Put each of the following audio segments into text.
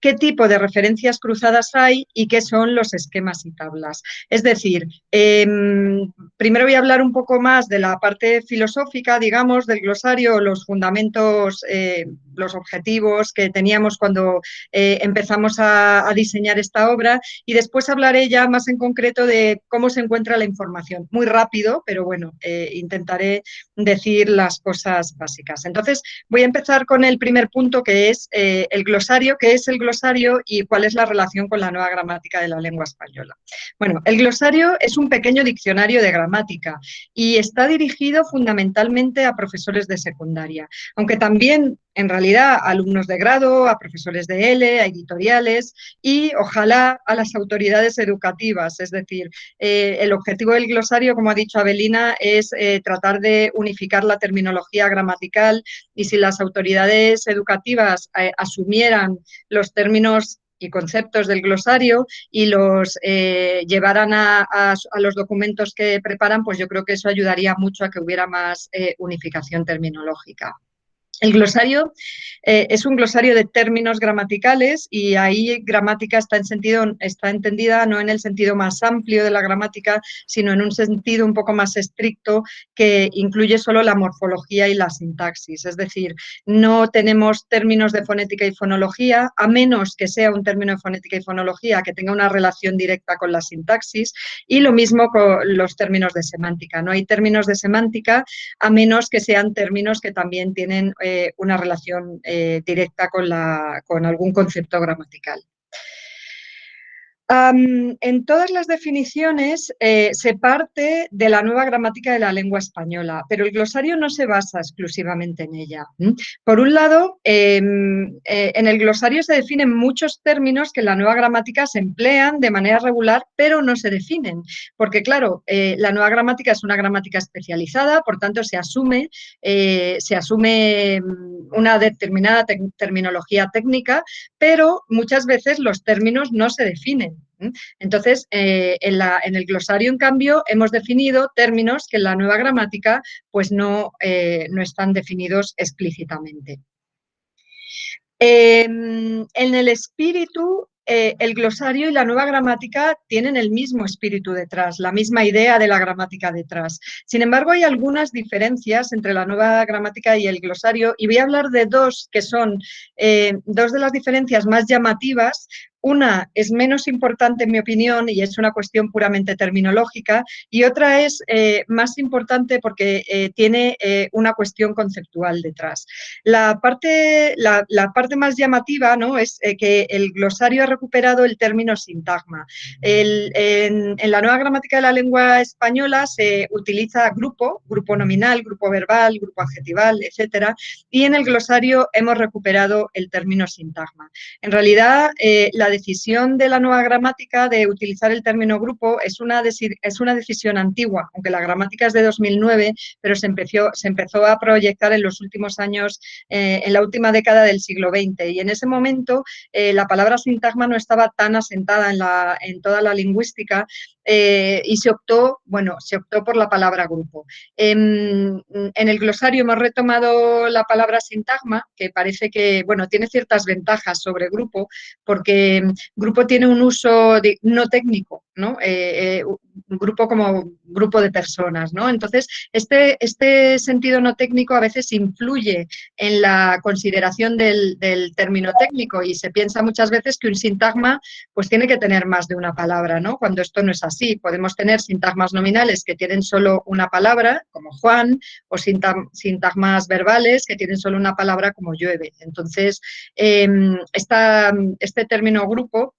qué tipo de referencias cruzadas hay y qué son los esquemas y tablas. Es decir, primero voy a hablar un poco más de la parte filosófica, digamos, del glosario, los fundamentos, los objetivos que teníamos cuando empezamos a diseñar esta obra, y después hablaré ya más en concreto de cómo se encuentra la información. Muy rápido, pero bueno, intentaré decir las cosas básicas. Entonces, voy a empezar con el primer punto, que es el glosario. ¿Qué es el glosario y cuál es la relación con la nueva gramática de la lengua española? Bueno, el glosario es un pequeño diccionario de gramática y está dirigido fundamentalmente a profesores de secundaria, aunque también en realidad a alumnos de grado, a profesores de L, a editoriales y ojalá a las autoridades educativas. Es decir, el objetivo del glosario, como ha dicho Avelina, es tratar de unificar la terminología gramatical, y si las autoridades educativas asumieran los términos y conceptos del glosario y los llevaran a los documentos que preparan, pues yo creo que eso ayudaría mucho a que hubiera más unificación terminológica. El glosario es un glosario de términos gramaticales, y ahí gramática está entendida no en el sentido más amplio de la gramática, sino en un sentido un poco más estricto que incluye solo la morfología y la sintaxis. Es decir, no tenemos términos de fonética y fonología, a menos que sea un término de fonética y fonología que tenga una relación directa con la sintaxis, y lo mismo con los términos de semántica. No hay términos de semántica a menos que sean términos que también tienen una relación directa con algún concepto gramatical. En todas las definiciones se parte de la nueva gramática de la lengua española, pero el glosario no se basa exclusivamente en ella. Por un lado, en el glosario se definen muchos términos que en la nueva gramática se emplean de manera regular, pero no se definen, porque claro, la nueva gramática es una gramática especializada, por tanto se asume una determinada terminología técnica, pero muchas veces los términos no se definen. Entonces, en el glosario, en cambio, hemos definido términos que en la nueva gramática pues no están definidos explícitamente. En el espíritu, el glosario y la nueva gramática tienen el mismo espíritu detrás, la misma idea de la gramática detrás. Sin embargo, hay algunas diferencias entre la nueva gramática y el glosario, y voy a hablar de dos que son dos de las diferencias más llamativas. Una es menos importante, en mi opinión, y es una cuestión puramente terminológica, y otra es más importante porque tiene una cuestión conceptual detrás. La parte más llamativa, ¿no?, es que el glosario ha recuperado el término sintagma. En la nueva gramática de la lengua española se utiliza grupo nominal, grupo verbal, grupo adjetival, etcétera, y en el glosario hemos recuperado el término sintagma. En realidad, la decisión de la nueva gramática de utilizar el término grupo es una decisión antigua, aunque la gramática es de 2009, pero se empezó a proyectar en los últimos años, en la última década del siglo XX, y en ese momento la palabra sintagma no estaba tan asentada en toda la lingüística, y se optó por la palabra grupo. En el glosario hemos retomado la palabra sintagma, que parece que tiene ciertas ventajas sobre grupo, porque grupo tiene un uso no técnico, ¿no? Grupo como grupo de personas, ¿no? Entonces, este sentido no técnico a veces influye en la consideración del término técnico, y se piensa muchas veces que un sintagma pues tiene que tener más de una palabra, ¿no?, cuando esto no es así. Podemos tener sintagmas nominales que tienen solo una palabra, como Juan, o sintagmas verbales que tienen solo una palabra, como llueve. Entonces, este término grupo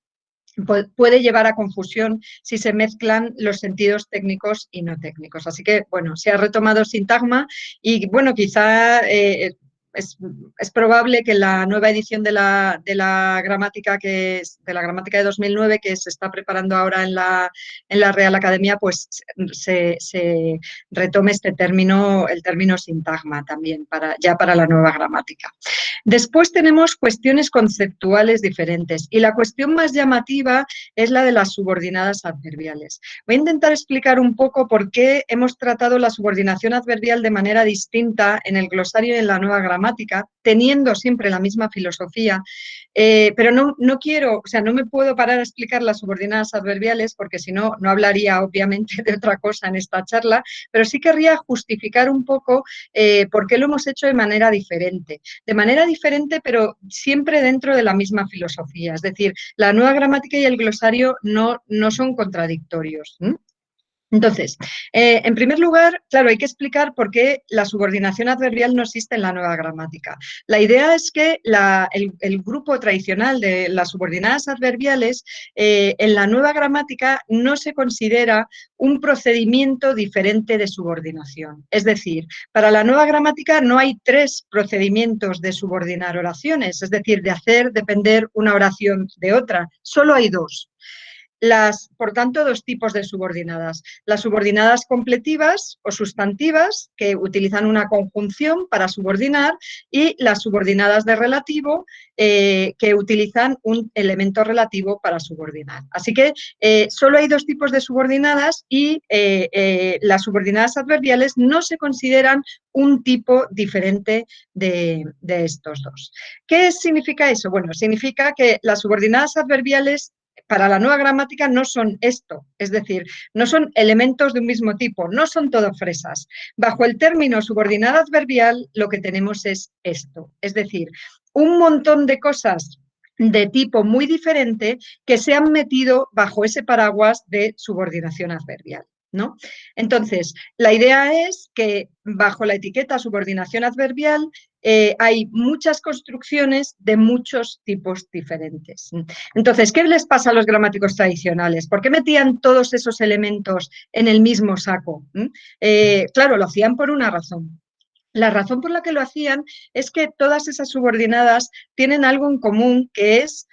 puede llevar a confusión si se mezclan los sentidos técnicos y no técnicos. Así que, se ha retomado sintagma, y, quizá es probable que la nueva edición de la gramática, de la gramática de 2009, que se está preparando ahora en la Real Academia, pues se retome el término sintagma también ya para la nueva gramática. Después tenemos cuestiones conceptuales diferentes, y la cuestión más llamativa es la de las subordinadas adverbiales. Voy a intentar explicar un poco por qué hemos tratado la subordinación adverbial de manera distinta en el glosario y en la nueva gramática, gramática, teniendo siempre la misma filosofía, pero no quiero, o sea, no me puedo parar a explicar las subordinadas adverbiales porque si no, no hablaría obviamente de otra cosa en esta charla, pero sí querría justificar un poco por qué lo hemos hecho de manera diferente. De manera diferente, pero siempre dentro de la misma filosofía. Es decir, la nueva gramática y el glosario no son contradictorios. Entonces, en primer lugar, claro, hay que explicar por qué la subordinación adverbial no existe en la nueva gramática. La idea es que el grupo tradicional de las subordinadas adverbiales en la nueva gramática no se considera un procedimiento diferente de subordinación. Es decir, para la nueva gramática no hay 3 procedimientos de subordinar oraciones, es decir, de hacer depender una oración de otra, solo hay 2. Por tanto, 2 tipos de subordinadas. Las subordinadas completivas o sustantivas, que utilizan una conjunción para subordinar, y las subordinadas de relativo, que utilizan un elemento relativo para subordinar. Así que solo hay 2 tipos de subordinadas y las subordinadas adverbiales no se consideran un tipo diferente de estos 2. ¿Qué significa eso? Bueno, significa que las subordinadas adverbiales para la nueva gramática no son esto, es decir, no son elementos de un mismo tipo, no son todo fresas. Bajo el término subordinada adverbial lo que tenemos es esto, es decir, un montón de cosas de tipo muy diferente que se han metido bajo ese paraguas de subordinación adverbial, ¿no? Entonces, la idea es que bajo la etiqueta subordinación adverbial hay muchas construcciones de muchos tipos diferentes. Entonces, ¿qué les pasa a los gramáticos tradicionales? ¿Por qué metían todos esos elementos en el mismo saco? Claro, lo hacían por una razón. La razón por la que lo hacían es que todas esas subordinadas tienen algo en común, que es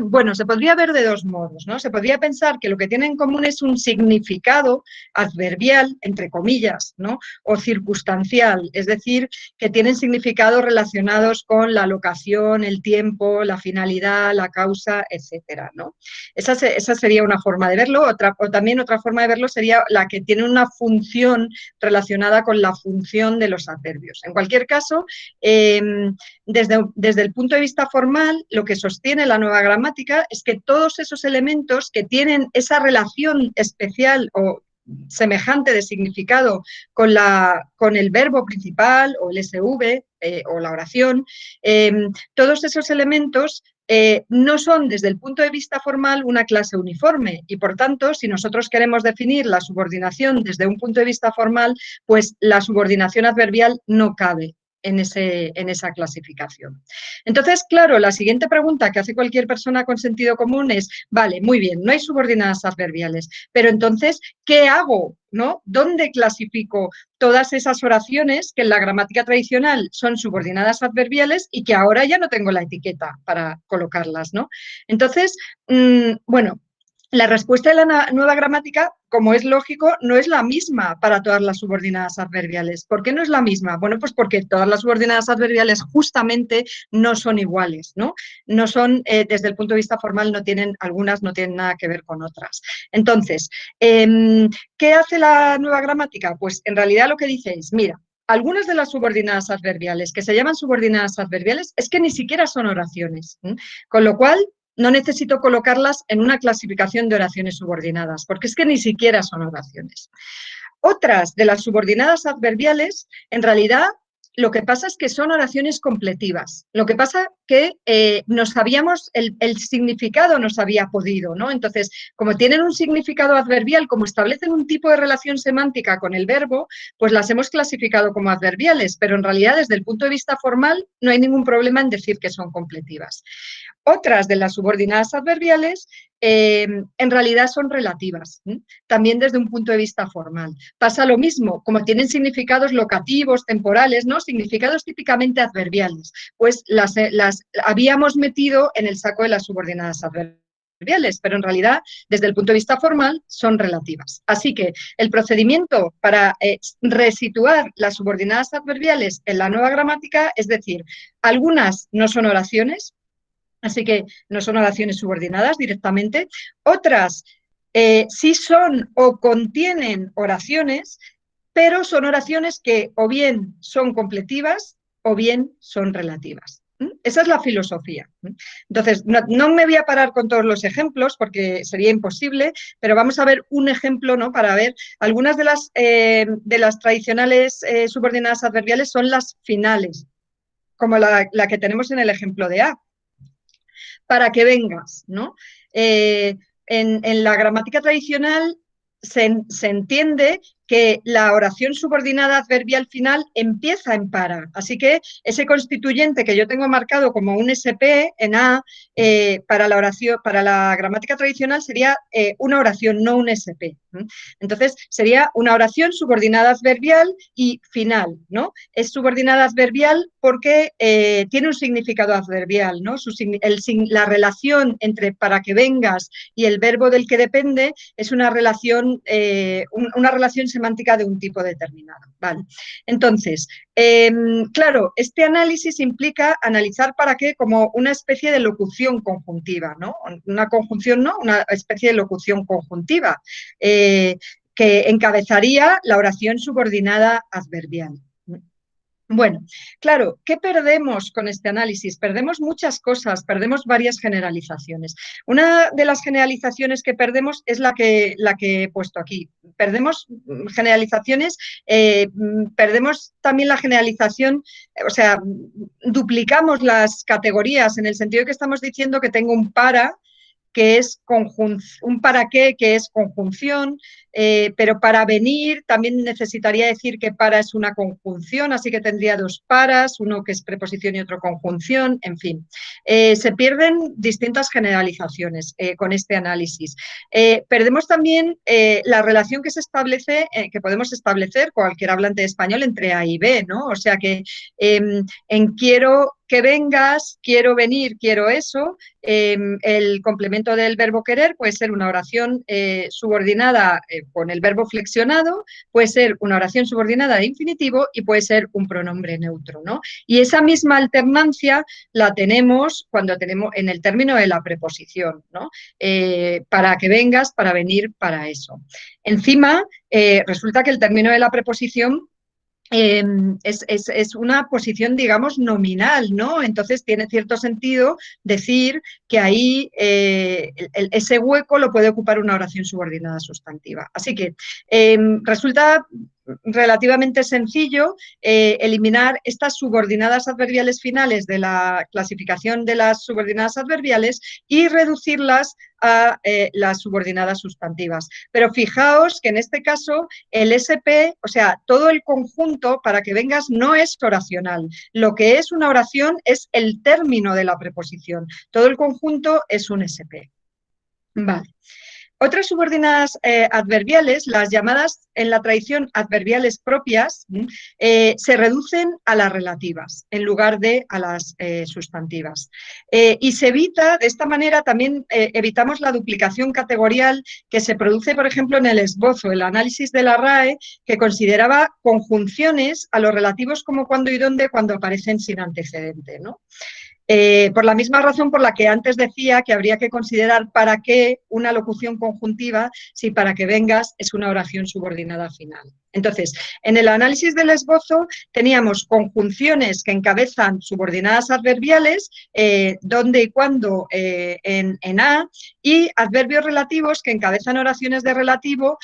bueno, se podría ver de 2 modos, ¿no? Se podría pensar que lo que tienen en común es un significado adverbial, entre comillas, ¿no? O circunstancial, es decir, que tienen significados relacionados con la locación, el tiempo, la finalidad, la causa, etcétera, ¿no? Esa sería una forma de verlo. O también otra forma de verlo sería la que tiene una función relacionada con la función de los adverbios. En cualquier caso, desde el punto de vista formal, lo que sostiene la nueva gramática es que todos esos elementos que tienen esa relación especial o semejante de significado con el verbo principal o el SV o la oración, todos esos elementos no son desde el punto de vista formal una clase uniforme y por tanto si nosotros queremos definir la subordinación desde un punto de vista formal, pues la subordinación adverbial no cabe en esa clasificación. Entonces, claro, la siguiente pregunta que hace cualquier persona con sentido común es, vale, muy bien, no hay subordinadas adverbiales, pero entonces, ¿qué hago? ¿No? ¿Dónde clasifico todas esas oraciones que en la gramática tradicional son subordinadas adverbiales y que ahora ya no tengo la etiqueta para colocarlas, ¿no? Entonces, bueno, la respuesta de la nueva gramática, como es lógico, no es la misma para todas las subordinadas adverbiales. ¿Por qué no es la misma? Bueno, pues porque todas las subordinadas adverbiales justamente no son iguales, ¿no? No son, desde el punto de vista formal, algunas no tienen nada que ver con otras. Entonces, ¿qué hace la nueva gramática? Pues en realidad lo que dice es, mira, algunas de las subordinadas adverbiales que se llaman subordinadas adverbiales es que ni siquiera son oraciones, con lo cual no necesito colocarlas en una clasificación de oraciones subordinadas, porque es que ni siquiera son oraciones. Otras de las subordinadas adverbiales, en realidad, lo que pasa es que son oraciones completivas. Lo que pasa que el significado nos había podido, ¿no? Entonces, como tienen un significado adverbial, como establecen un tipo de relación semántica con el verbo, pues las hemos clasificado como adverbiales, pero en realidad, desde el punto de vista formal, no hay ningún problema en decir que son completivas. Otras de las subordinadas adverbiales en realidad son relativas, también desde un punto de vista formal. Pasa lo mismo, como tienen significados locativos, temporales, ¿no? Significados típicamente adverbiales, pues las habíamos metido en el saco de las subordinadas adverbiales, pero en realidad, desde el punto de vista formal, son relativas. Así que el procedimiento para resituar las subordinadas adverbiales en la nueva gramática, es decir, algunas no son oraciones, así que no son oraciones subordinadas directamente. Otras sí son o contienen oraciones, pero son oraciones que o bien son completivas o bien son relativas. Esa es la filosofía. Entonces, no me voy a parar con todos los ejemplos porque sería imposible, pero vamos a ver un ejemplo, ¿no? Para ver algunas de las tradicionales subordinadas adverbiales son las finales, como la que tenemos en el ejemplo de A. Para que vengas, ¿no? En la gramática tradicional se entiende que la oración subordinada adverbial final empieza en para. Así que ese constituyente que yo tengo marcado como un SP en A, para la gramática tradicional sería una oración, no un SP. Entonces, sería una oración subordinada adverbial y final, ¿no? Es subordinada adverbial porque tiene un significado adverbial, ¿no? La relación entre para que vengas y el verbo del que depende es una relación semántica de un tipo determinado. ¿Vale? Entonces, claro, este análisis implica analizar para qué como una especie de locución conjuntiva, ¿no? Una conjunción, ¿no? Una especie de locución conjuntiva que encabezaría la oración subordinada adverbial. Bueno, claro, ¿qué perdemos con este análisis? Perdemos muchas cosas, perdemos varias generalizaciones. Una de las generalizaciones que perdemos es la que he puesto aquí. Perdemos generalizaciones, perdemos también la generalización, o sea, duplicamos las categorías en el sentido de que estamos diciendo que tengo un para, que es un para qué, que es conjunción, pero para venir también necesitaría decir que para es una conjunción, así que tendría dos paras, uno que es preposición y otro conjunción, en fin. Se pierden distintas generalizaciones con este análisis. Perdemos también la relación que se establece, que podemos establecer cualquier hablante de español entre A y B, ¿no? O sea que en quiero que vengas, quiero venir, quiero eso, el complemento del verbo querer puede ser una oración subordinada con el verbo flexionado, puede ser una oración subordinada de infinitivo y puede ser un pronombre neutro, ¿no? Y esa misma alternancia la tenemos cuando tenemos en el término de la preposición, ¿no? Para que vengas, para venir, para eso. Encima, resulta que el término de la preposición es una posición, digamos, nominal, ¿no? Entonces tiene cierto sentido decir que ahí ese hueco lo puede ocupar una oración subordinada sustantiva. Así que resulta relativamente sencillo eliminar estas subordinadas adverbiales finales de la clasificación de las subordinadas adverbiales y reducirlas a las subordinadas sustantivas. Pero fijaos que en este caso el SP, o sea, todo el conjunto para que vengas no es oracional. Lo que es una oración es el término de la preposición. Todo el conjunto es un SP. Vale. Otras subordinadas adverbiales, las llamadas en la tradición adverbiales propias, se reducen a las relativas en lugar de a las sustantivas. Y se evita, de esta manera también evitamos la duplicación categorial que se produce, por ejemplo, en el esbozo, el análisis de la RAE, que consideraba conjunciones a los relativos como cuándo y dónde cuando aparecen sin antecedente, ¿no? Por la misma razón por la que antes decía que habría que considerar para qué una locución conjuntiva si para que vengas es una oración subordinada final. Entonces, en el análisis del esbozo teníamos conjunciones que encabezan subordinadas adverbiales, donde y cuando en A, y adverbios relativos que encabezan oraciones de relativo,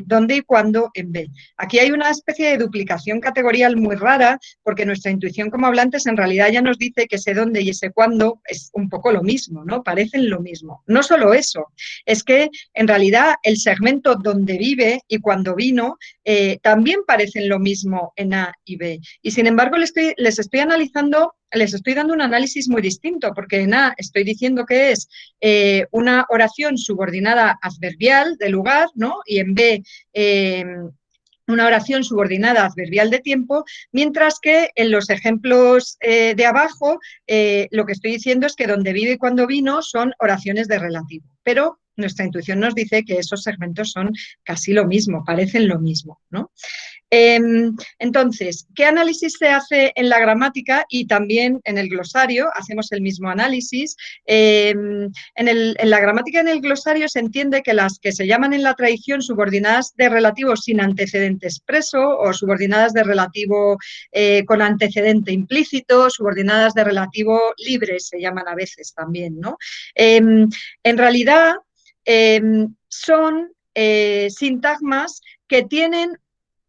donde y cuando en B. Aquí hay una especie de duplicación categorial muy rara, porque nuestra intuición como hablantes en realidad ya nos dice que ese dónde y ese cuándo es un poco lo mismo, ¿no? Parecen lo mismo. No solo eso, es que en realidad el segmento donde vive y cuando vino también parecen lo mismo en A y B. Y sin embargo les estoy analizando, les estoy dando un análisis muy distinto, porque en A estoy diciendo que es una oración subordinada adverbial de lugar, ¿no? Y en B una oración subordinada adverbial de tiempo, mientras que en los ejemplos de abajo lo que estoy diciendo es que donde vive y cuando vino son oraciones de relativo. Pero nuestra intuición nos dice que esos segmentos son casi lo mismo, parecen lo mismo, ¿no? Entonces, ¿qué análisis se hace en la gramática y también en el glosario? Hacemos el mismo análisis. En la gramática y en el glosario se entiende que las que se llaman en la tradición subordinadas de relativo sin antecedente expreso o subordinadas de relativo con antecedente implícito, subordinadas de relativo libre se llaman a veces también, ¿no? En realidad son sintagmas que tienen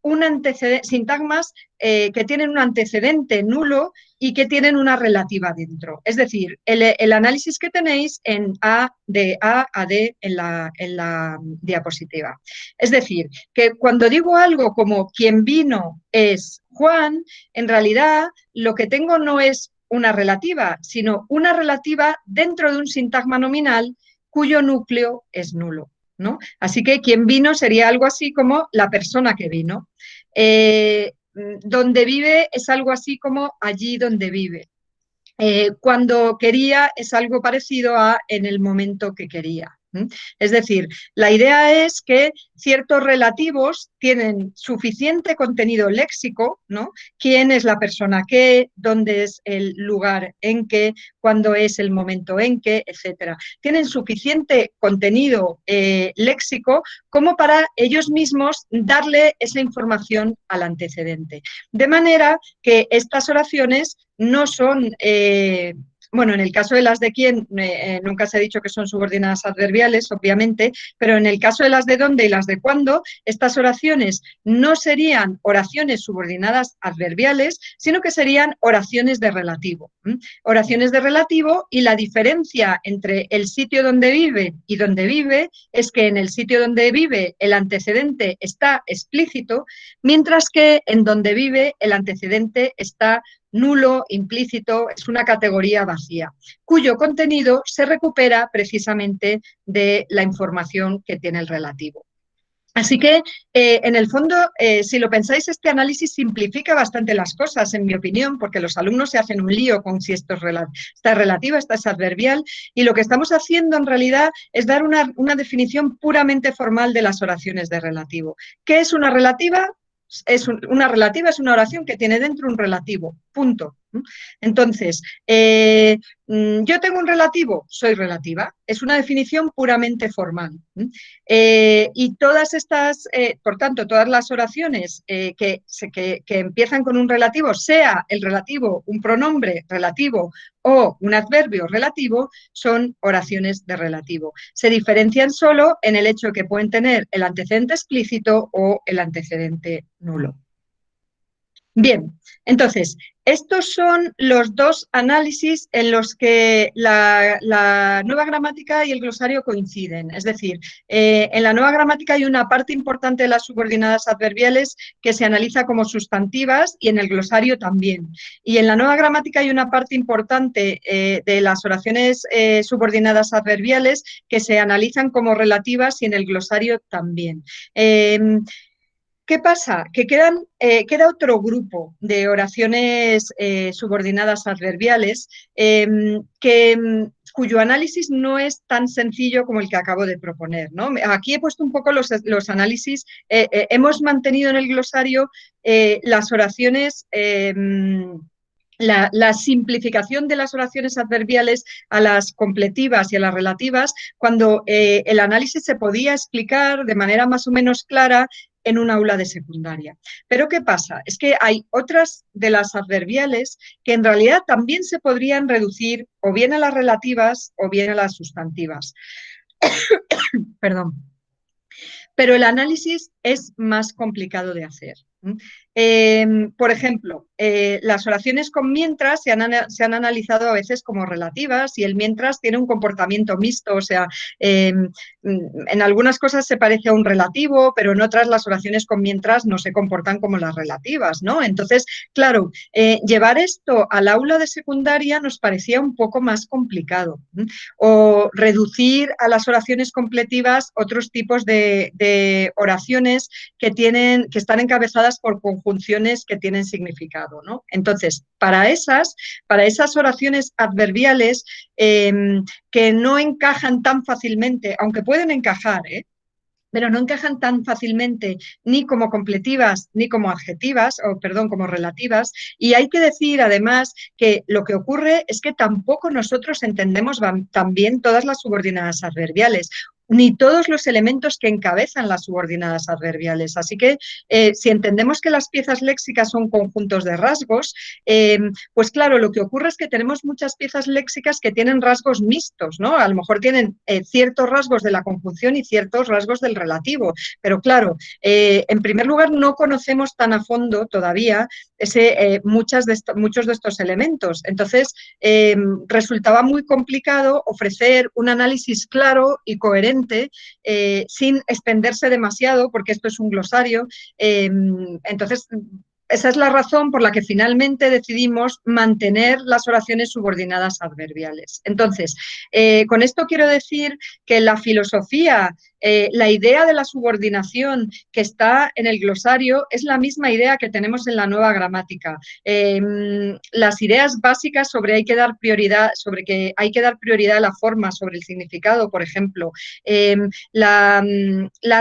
un antecedente, sintagmas que tienen un antecedente nulo y que tienen una relativa dentro. Es decir, el análisis que tenéis de A a D en la diapositiva. Es decir, que cuando digo algo como quien vino es Juan, en realidad lo que tengo no es una relativa, sino una relativa dentro de un sintagma nominal cuyo núcleo es nulo, ¿no? Así que quien vino sería algo así como la persona que vino. Donde vive es algo así como allí donde vive. Cuando quería es algo parecido a en el momento que quería. Es decir, la idea es que ciertos relativos tienen suficiente contenido léxico, ¿no? ¿Quién es la persona qué? ¿Dónde es el lugar en qué? ¿Cuándo es el momento en qué? Etcétera. Tienen suficiente contenido léxico como para ellos mismos darle esa información al antecedente. De manera que estas oraciones no son, bueno, en el caso de las de quién, nunca se ha dicho que son subordinadas adverbiales, obviamente, pero en el caso de las de dónde y las de cuándo, estas oraciones no serían oraciones subordinadas adverbiales, sino que serían oraciones de relativo. Oraciones de relativo, y la diferencia entre el sitio donde vive y donde vive es que en el sitio donde vive el antecedente está explícito, mientras que en donde vive el antecedente está nulo, implícito, es una categoría vacía, cuyo contenido se recupera precisamente de la información que tiene el relativo. Así que, en el fondo, si lo pensáis, este análisis simplifica bastante las cosas, en mi opinión, porque los alumnos se hacen un lío con si esto es relativa, esta es adverbial, y lo que estamos haciendo en realidad es dar una definición puramente formal de las oraciones de relativo. ¿Qué es una relativa? Una relativa es una oración que tiene dentro un relativo, punto. Entonces, yo tengo un relativo, soy relativa, es una definición puramente formal. Y todas estas, por tanto, todas las oraciones que empiezan con un relativo, sea el relativo un pronombre relativo o un adverbio relativo, son oraciones de relativo. Se diferencian solo en el hecho que pueden tener el antecedente explícito o el antecedente nulo. Bien, entonces, estos son los dos análisis en los que la nueva gramática y el glosario coinciden. Es decir, en la nueva gramática hay una parte importante de las subordinadas adverbiales que se analiza como sustantivas, y en el glosario también. Y en la nueva gramática hay una parte importante de las oraciones subordinadas adverbiales que se analizan como relativas, y en el glosario también. ¿Qué pasa? Que queda otro grupo de oraciones subordinadas adverbiales cuyo análisis no es tan sencillo como el que acabo de proponer, ¿no? Aquí he puesto un poco los análisis, hemos mantenido en el glosario las oraciones... La simplificación de las oraciones adverbiales a las completivas y a las relativas, cuando el análisis se podía explicar de manera más o menos clara en un aula de secundaria. Pero ¿qué pasa? Es que hay otras de las adverbiales que en realidad también se podrían reducir o bien a las relativas o bien a las sustantivas. Perdón. Pero el análisis es más complicado de hacer. Por ejemplo, las oraciones con mientras se han analizado a veces como relativas, y el mientras tiene un comportamiento mixto, o sea, en algunas cosas se parece a un relativo, pero en otras las oraciones con mientras no se comportan como las relativas, ¿no? Entonces, claro, llevar esto al aula de secundaria nos parecía un poco más complicado. O reducir a las oraciones completivas otros tipos de oraciones que están encabezadas por conjunciones que tienen significado, ¿no? Entonces, para esas oraciones adverbiales que no encajan tan fácilmente, aunque pueden encajar, pero no encajan tan fácilmente ni como completivas ni como adjetivas, o perdón, como relativas. Y hay que decir además que lo que ocurre es que tampoco nosotros entendemos tan bien todas las subordinadas adverbiales, ni todos los elementos que encabezan las subordinadas adverbiales. Así que si entendemos que las piezas léxicas son conjuntos de rasgos, pues claro, lo que ocurre es que tenemos muchas piezas léxicas que tienen rasgos mixtos, ¿no? A lo mejor tienen ciertos rasgos de la conjunción y ciertos rasgos del relativo, pero claro, en primer lugar no conocemos tan a fondo todavía muchos de estos elementos. Entonces, resultaba muy complicado ofrecer un análisis claro y coherente sin extenderse demasiado, porque esto es un glosario. Entonces, esa es la razón por la que finalmente decidimos mantener las oraciones subordinadas adverbiales. Entonces, con esto quiero decir que la filosofía, la idea de la subordinación que está en el glosario es la misma idea que tenemos en la nueva gramática. Las ideas básicas sobre que hay que dar prioridad a la forma sobre el significado, por ejemplo, la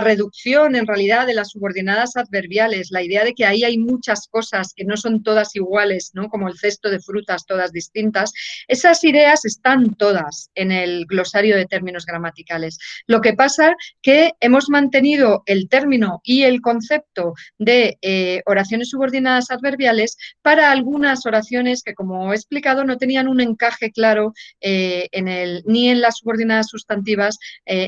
reducción en realidad de las subordinadas adverbiales, la idea de que ahí hay muchas cosas que no son todas iguales, ¿no? Como el cesto de frutas todas distintas, esas ideas están todas en el glosario de términos gramaticales. Lo que pasa que hemos mantenido el término y el concepto de oraciones subordinadas adverbiales para algunas oraciones que, como he explicado, no tenían un encaje claro ni en las subordinadas sustantivas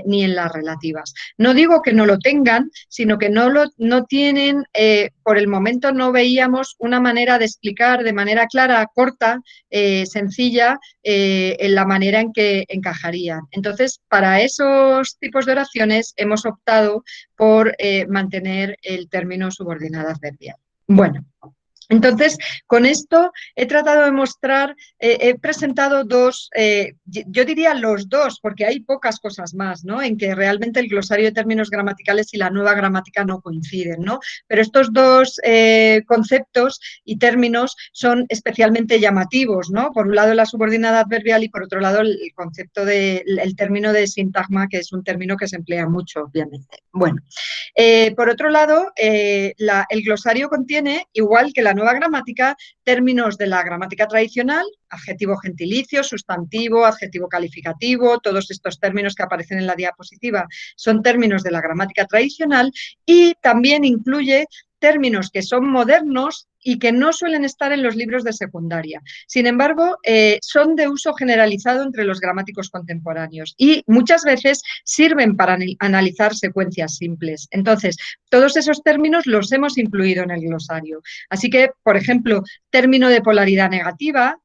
ni en las relativas. No digo que no lo tengan, sino que no tienen, por el momento no veíamos una manera de explicar de manera clara, corta, sencilla, en la manera en que encajarían. Entonces, para esos tipos de oraciones hemos optado por mantener el término subordinada adverbial. Bueno. Entonces, con esto he tratado de mostrar, he presentado yo diría los dos, porque hay pocas cosas más, ¿no? En que realmente el glosario de términos gramaticales y la nueva gramática no coinciden, ¿no? Pero estos dos conceptos y términos son especialmente llamativos, ¿no? Por un lado la subordinada adverbial y por otro lado el concepto del término de sintagma, que es un término que se emplea mucho, obviamente. Bueno. Por otro lado, el glosario contiene, igual que la nueva gramática, términos de la gramática tradicional, adjetivo gentilicio, sustantivo, adjetivo calificativo, todos estos términos que aparecen en la diapositiva son términos de la gramática tradicional, y también incluye términos que son modernos y que no suelen estar en los libros de secundaria. Sin embargo, son de uso generalizado entre los gramáticos contemporáneos y muchas veces sirven para analizar secuencias simples. Entonces, todos esos términos los hemos incluido en el glosario. Así que, por ejemplo, término de polaridad negativa,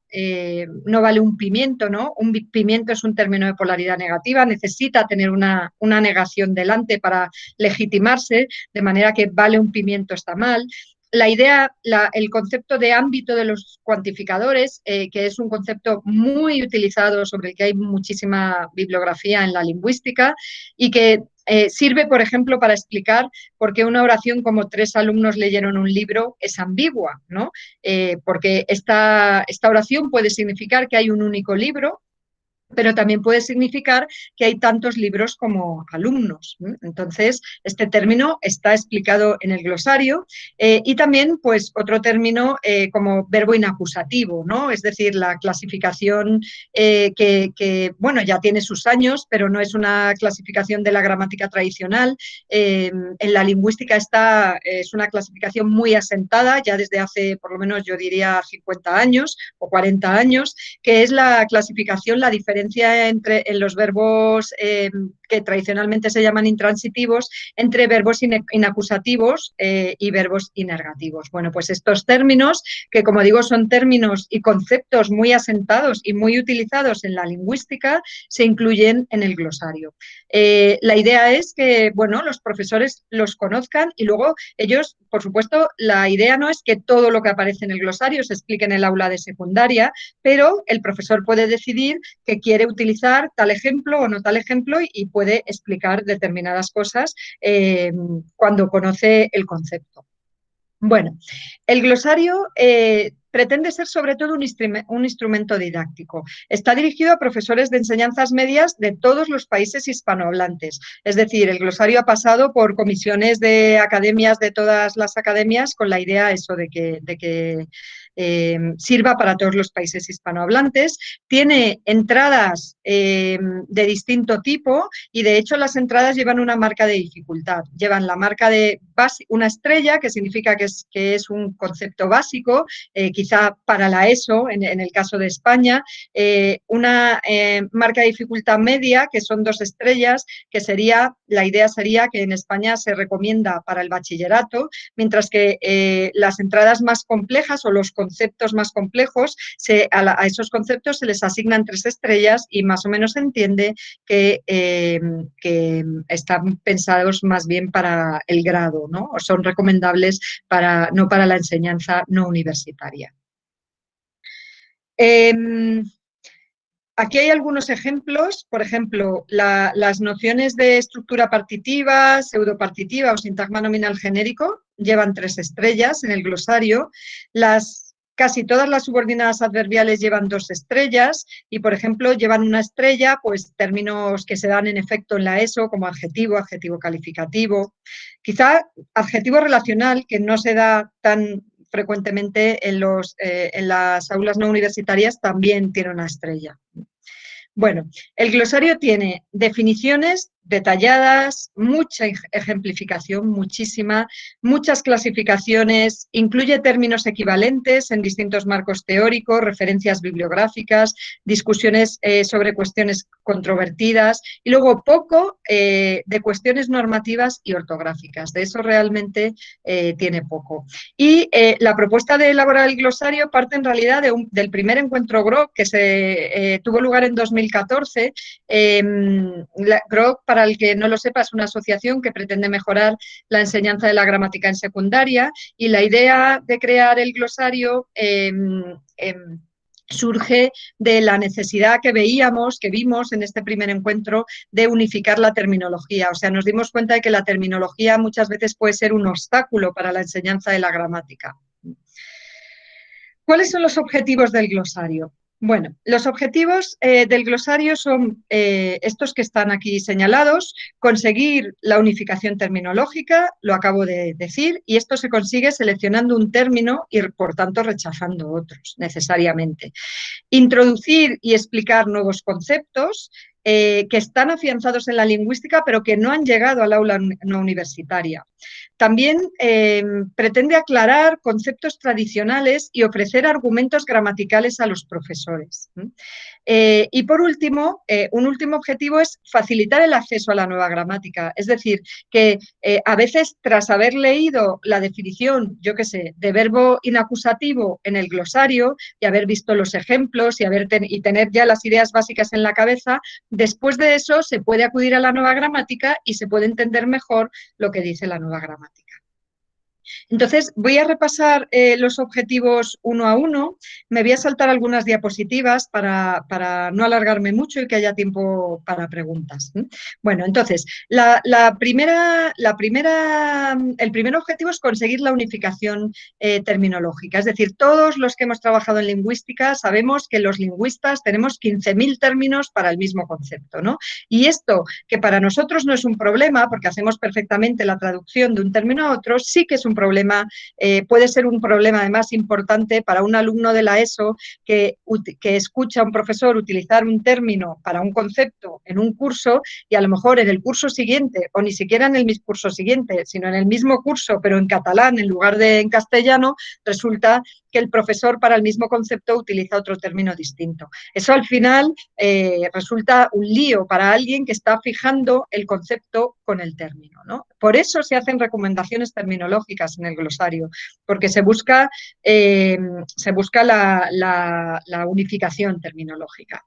no vale un pimiento, ¿no? Un pimiento es un término de polaridad negativa, necesita tener una negación delante para legitimarse, de manera que vale un pimiento está mal. La idea, el concepto de ámbito de los cuantificadores, que es un concepto muy utilizado, sobre el que hay muchísima bibliografía en la lingüística y que sirve, por ejemplo, para explicar por qué una oración como 3 alumnos leyeron un libro es ambigua, ¿no? Porque esta oración puede significar que hay un único libro, pero también puede significar que hay tantos libros como alumnos. Entonces, este término está explicado en el glosario y también, pues, otro término como verbo inacusativo, ¿no? Es decir, la clasificación bueno, ya tiene sus años, pero no es una clasificación de la gramática tradicional. En la lingüística es una clasificación muy asentada, ya desde hace, por lo menos, yo diría 50 años o 40 años, que es la clasificación, la diferencia en los verbos que tradicionalmente se llaman intransitivos, entre verbos inacusativos y verbos inergativos. Bueno, pues estos términos, que como digo son términos y conceptos muy asentados y muy utilizados en la lingüística, se incluyen en el glosario. La idea es que, bueno, los profesores los conozcan y luego ellos, por supuesto, la idea no es que todo lo que aparece en el glosario se explique en el aula de secundaria, pero el profesor puede decidir que quiere utilizar tal ejemplo o no tal ejemplo y puede explicar determinadas cosas cuando conoce el concepto. Bueno, el glosario pretende ser sobre todo un instrumento didáctico. Está dirigido a profesores de enseñanzas medias de todos los países hispanohablantes. Es decir, el glosario ha pasado por comisiones de academias, de todas las academias, con la idea eso de que sirva para todos los países hispanohablantes. Tiene entradas de distinto tipo y, de hecho, las entradas llevan una marca de dificultad. Llevan la marca de una estrella, que significa que es un concepto básico, quizá para la ESO, en el caso de España, una marca de dificultad media, que son 2 estrellas, que la idea sería que en España se recomienda para el bachillerato, mientras que las entradas más complejas o los conceptos más complejos, a esos conceptos se les asignan 3 estrellas y más o menos se entiende que están pensados más bien para el grado, ¿no? O son recomendables no para la enseñanza no universitaria. Aquí hay algunos ejemplos, por ejemplo, las nociones de estructura partitiva, pseudopartitiva o sintagma nominal genérico llevan 3 estrellas en el glosario. Casi todas las subordinadas adverbiales llevan 2 estrellas y, por ejemplo, llevan 1 estrella pues términos que se dan en efecto en la ESO como adjetivo, adjetivo calificativo. Quizá adjetivo relacional, que no se da tan frecuentemente en las aulas no universitarias, también tiene 1 estrella. Bueno, el glosario tiene definiciones detalladas, mucha ejemplificación, muchísima, muchas clasificaciones, incluye términos equivalentes en distintos marcos teóricos, referencias bibliográficas, discusiones sobre cuestiones controvertidas y luego poco de cuestiones normativas y ortográficas. De eso realmente tiene poco. Y la propuesta de elaborar el glosario parte en realidad del primer encuentro GROC que se tuvo lugar en 2014. GROC, para el que no lo sepa, es una asociación que pretende mejorar la enseñanza de la gramática en secundaria y la idea de crear el glosario surge de la necesidad que vimos en este primer encuentro de unificar la terminología. O sea, nos dimos cuenta de que la terminología muchas veces puede ser un obstáculo para la enseñanza de la gramática. ¿Cuáles son los objetivos del glosario? Bueno, los objetivos del glosario son estos que están aquí señalados: conseguir la unificación terminológica, lo acabo de decir, y esto se consigue seleccionando un término y, por tanto, rechazando otros necesariamente. Introducir y explicar nuevos conceptos que están afianzados en la lingüística, pero que no han llegado al aula no universitaria. También pretende aclarar conceptos tradicionales y ofrecer argumentos gramaticales a los profesores. Y por último, un último objetivo es facilitar el acceso a la nueva gramática. Es decir, que a veces tras haber leído la definición, yo qué sé, de verbo inacusativo en el glosario y haber visto los ejemplos y tener ya las ideas básicas en la cabeza, después de eso se puede acudir a la nueva gramática y se puede entender mejor lo que dice la nueva gramática. Entonces, voy a repasar los objetivos uno a uno. Me voy a saltar algunas diapositivas para no alargarme mucho y que haya tiempo para preguntas. Bueno, entonces, el primer objetivo es conseguir la unificación terminológica. Es decir, todos los que hemos trabajado en lingüística sabemos que los lingüistas tenemos 15.000 términos para el mismo concepto, ¿no? Y esto, que para nosotros no es un problema, porque hacemos perfectamente la traducción de un término a otro, sí que es un problema, puede ser un problema además importante para un alumno de la ESO que escucha a un profesor utilizar un término para un concepto en un curso y a lo mejor en el curso siguiente, o ni siquiera en el mismo curso siguiente, sino en el mismo curso, pero en catalán en lugar de en castellano, resulta que el profesor para el mismo concepto utiliza otro término distinto. Eso al final resulta un lío para alguien que está fijando el concepto con el término, ¿no? Por eso se hacen recomendaciones terminológicas en el glosario, porque se busca la unificación terminológica.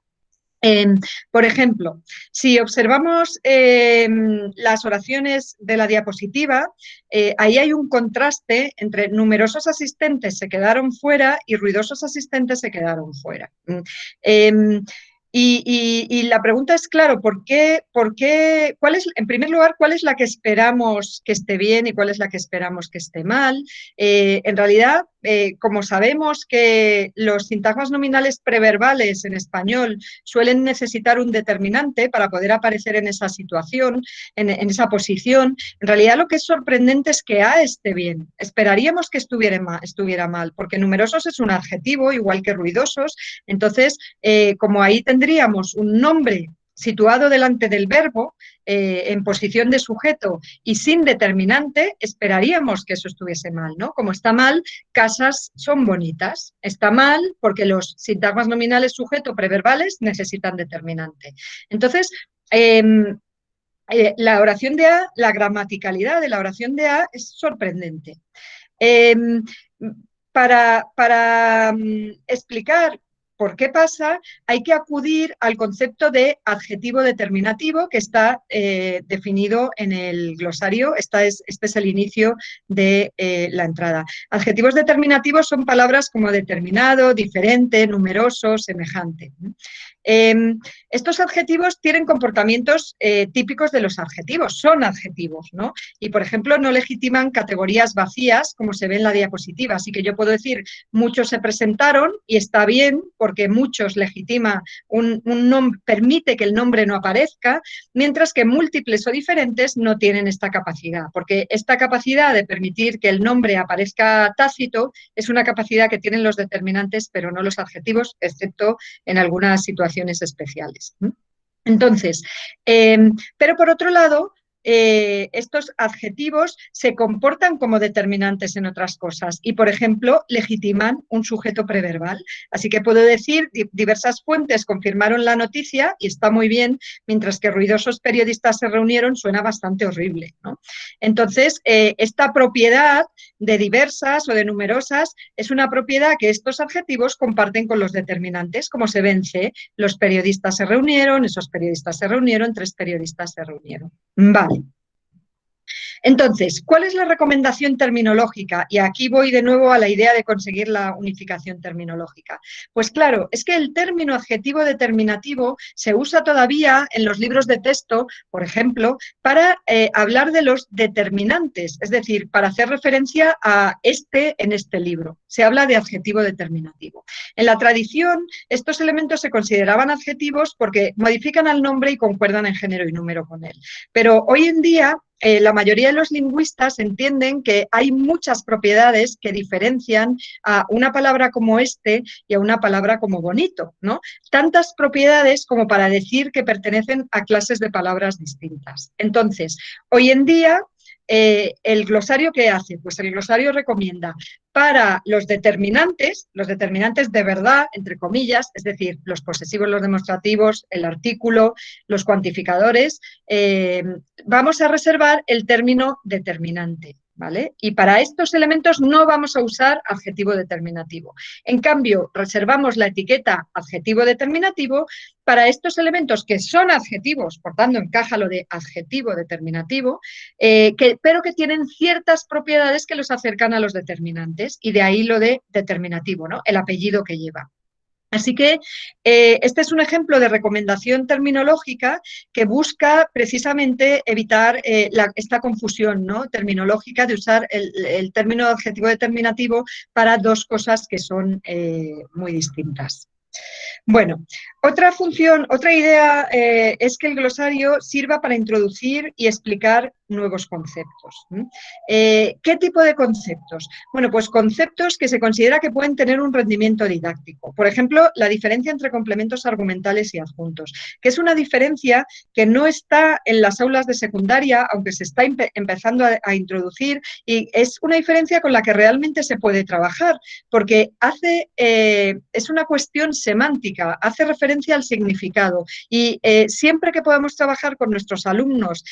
Por ejemplo, si observamos las oraciones de la diapositiva, ahí hay un contraste entre numerosos asistentes se quedaron fuera y ruidosos asistentes se quedaron fuera. Y la pregunta es, claro, cuál es, en primer lugar, cuál es la que esperamos que esté bien y cuál es la que esperamos que esté mal? En realidad, como sabemos que los sintagmas nominales preverbales en español suelen necesitar un determinante para poder aparecer en esa situación, en esa posición, en realidad lo que es sorprendente es que A esté bien. Esperaríamos que estuviera mal, porque numerosos es un adjetivo, igual que ruidosos, entonces como ahí tendríamos un nombre situado delante del verbo en posición de sujeto y sin determinante, esperaríamos que eso estuviese mal, ¿no? Como está mal, casas son bonitas. Está mal porque los sintagmas nominales sujeto preverbales necesitan determinante. Entonces, la oración de A, la gramaticalidad de la oración de A es sorprendente. Eh, para explicar por qué pasa, hay que acudir al concepto de adjetivo determinativo que está definido en el glosario. Este es el inicio de la entrada. Adjetivos determinativos son palabras como determinado, diferente, numeroso, semejante. Estos adjetivos tienen comportamientos típicos de los adjetivos, son adjetivos, ¿no? Y, por ejemplo, no legitiman categorías vacías, como se ve en la diapositiva. Así que yo puedo decir, muchos se presentaron y está bien, porque muchos legitima un nombre, permite que el nombre no aparezca, mientras que múltiples o diferentes no tienen esta capacidad, porque esta capacidad de permitir que el nombre aparezca tácito es una capacidad que tienen los determinantes, pero no los adjetivos, excepto en algunas situaciones especiales. Entonces, pero por otro lado, estos adjetivos se comportan como determinantes en otras cosas y, por ejemplo, legitiman un sujeto preverbal. Así que puedo decir, diversas fuentes confirmaron la noticia y está muy bien, mientras que ruidosos periodistas se reunieron suena bastante horrible, ¿no? Entonces, esta propiedad de diversas o de numerosas es una propiedad que estos adjetivos comparten con los determinantes, como se ve en C. Los periodistas se reunieron, esos periodistas se reunieron, 3 periodistas se reunieron. Vale. Entonces, ¿cuál es la recomendación terminológica? Y aquí voy de nuevo a la idea de conseguir la unificación terminológica. Pues claro, es que el término adjetivo determinativo se usa todavía en los libros de texto, por ejemplo, para hablar de los determinantes, es decir, para hacer referencia a en este libro. Se habla de adjetivo determinativo. En la tradición, estos elementos se consideraban adjetivos porque modifican al nombre y concuerdan en género y número con él. Pero hoy en día, la mayoría de los lingüistas entienden que hay muchas propiedades que diferencian a una palabra como y a una palabra como bonito, ¿no? Tantas propiedades como para decir que pertenecen a clases de palabras distintas. Entonces, hoy en día, ¿el glosario qué hace? Pues el glosario recomienda para los determinantes de verdad, entre comillas, es decir, los posesivos, los demostrativos, el artículo, los cuantificadores, vamos a reservar el término determinante, ¿vale? Y para estos elementos no vamos a usar adjetivo determinativo. En cambio, reservamos la etiqueta adjetivo determinativo para estos elementos que son adjetivos, por tanto, encaja lo de adjetivo determinativo, pero que tienen ciertas propiedades que los acercan a los determinantes, y de ahí lo de determinativo, ¿no? El apellido que lleva. Así que este es un ejemplo de recomendación terminológica que busca precisamente evitar esta confusión, ¿no?, terminológica de usar el término adjetivo determinativo para dos cosas que son muy distintas. Bueno, otra idea es que el glosario sirva para introducir y explicar nuevos conceptos. ¿Qué tipo de conceptos? Bueno, pues conceptos que se considera que pueden tener un rendimiento didáctico. Por ejemplo, la diferencia entre complementos argumentales y adjuntos, que es una diferencia que no está en las aulas de secundaria, aunque se está empezando a introducir, y es una diferencia con la que realmente se puede trabajar, porque es una cuestión semántica, hace referencia al significado, y siempre que podamos trabajar con nuestros alumnos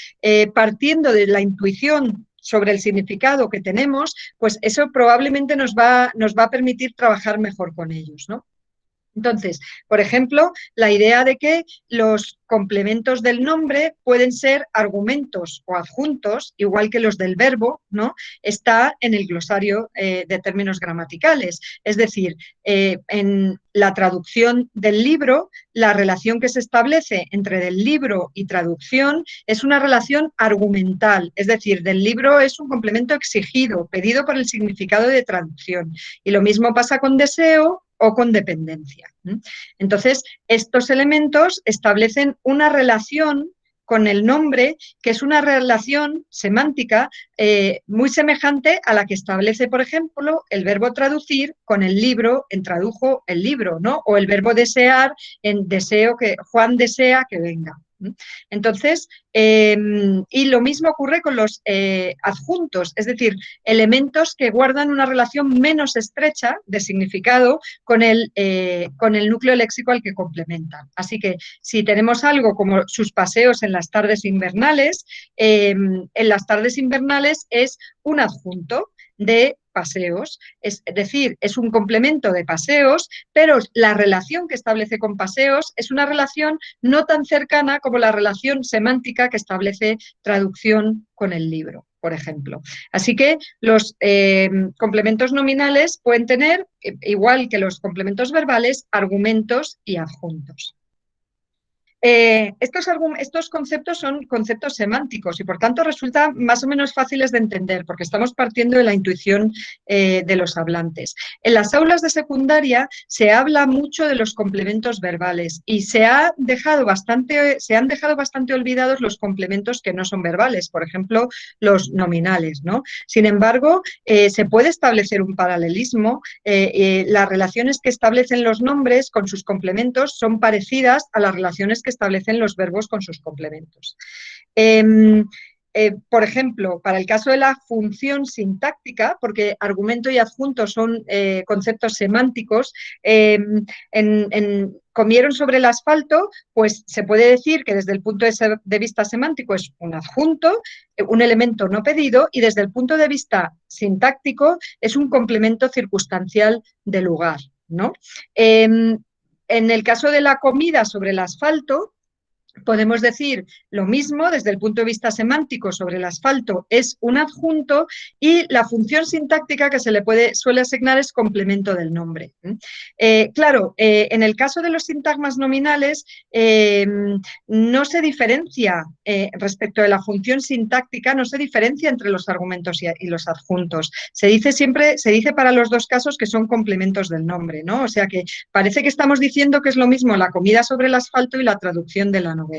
partiendo de la intuición sobre el significado que tenemos, pues eso probablemente nos va a permitir trabajar mejor con ellos, ¿no? Entonces, por ejemplo, la idea de que los complementos del nombre pueden ser argumentos o adjuntos, igual que los del verbo, ¿no? Está en el glosario de términos gramaticales. Es decir, en la traducción del libro, la relación que se establece entre del libro y traducción es una relación argumental, es decir, del libro es un complemento exigido, pedido por el significado de traducción. Y lo mismo pasa con deseo o con dependencia. Entonces, estos elementos establecen una relación con el nombre, que es una relación semántica muy semejante a la que establece, por ejemplo, el verbo traducir con el libro en tradujo el libro, ¿no? O el verbo desear en deseo que Juan desea que venga. Entonces, y lo mismo ocurre con los adjuntos, es decir, elementos que guardan una relación menos estrecha de significado con el núcleo léxico al que complementan. Así que si tenemos algo como sus paseos en las tardes invernales, en las tardes invernales es un adjunto de paseos, es decir, es un complemento de paseos, pero la relación que establece con paseos es una relación no tan cercana como la relación semántica que establece traducción con el libro, por ejemplo. Así que los complementos nominales pueden tener, igual que los complementos verbales, argumentos y adjuntos. Estos conceptos son conceptos semánticos y por tanto resultan más o menos fáciles de entender porque estamos partiendo de la intuición de los hablantes. En las aulas de secundaria se habla mucho de los complementos verbales y se han dejado bastante olvidados los complementos que no son verbales, por ejemplo, los nominales, ¿no? Sin embargo, se puede establecer un paralelismo. Las relaciones que establecen los nombres con sus complementos son parecidas a las relaciones que establecen los verbos con sus complementos. Por ejemplo, para el caso de la función sintáctica, porque argumento y adjunto son conceptos semánticos, comieron sobre el asfalto, pues se puede decir que desde el punto de vista semántico es un adjunto, un elemento no pedido, y desde el punto de vista sintáctico es un complemento circunstancial de lugar, ¿no? En el caso de la comida sobre el asfalto, podemos decir lo mismo desde el punto de vista semántico sobre el asfalto es un adjunto y la función sintáctica que se le suele asignar es complemento del nombre. Claro, en el caso de los sintagmas nominales no se diferencia respecto de la función sintáctica, no se diferencia entre los argumentos y los adjuntos. Se dice para los dos casos que son complementos del nombre, ¿no? O sea que parece que estamos diciendo que es lo mismo la comida sobre el asfalto y la traducción de la novela.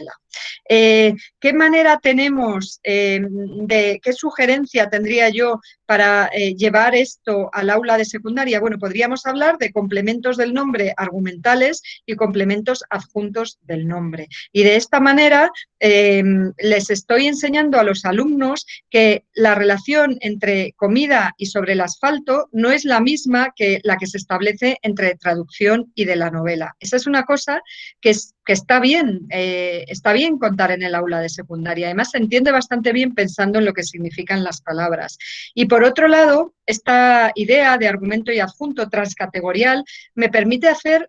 ¿Qué manera tenemos qué sugerencia tendría yo para llevar esto al aula de secundaria? Bueno, podríamos hablar de complementos del nombre argumentales y complementos adjuntos del nombre. Y de esta manera les estoy enseñando a los alumnos que la relación entre comida y sobre el asfalto no es la misma que la que se establece entre traducción y de la novela. Esa es una cosa que está bien contar en el aula de secundaria. Además, se entiende bastante bien pensando en lo que significan las palabras. Y por otro lado, esta idea de argumento y adjunto transcategorial me permite hacer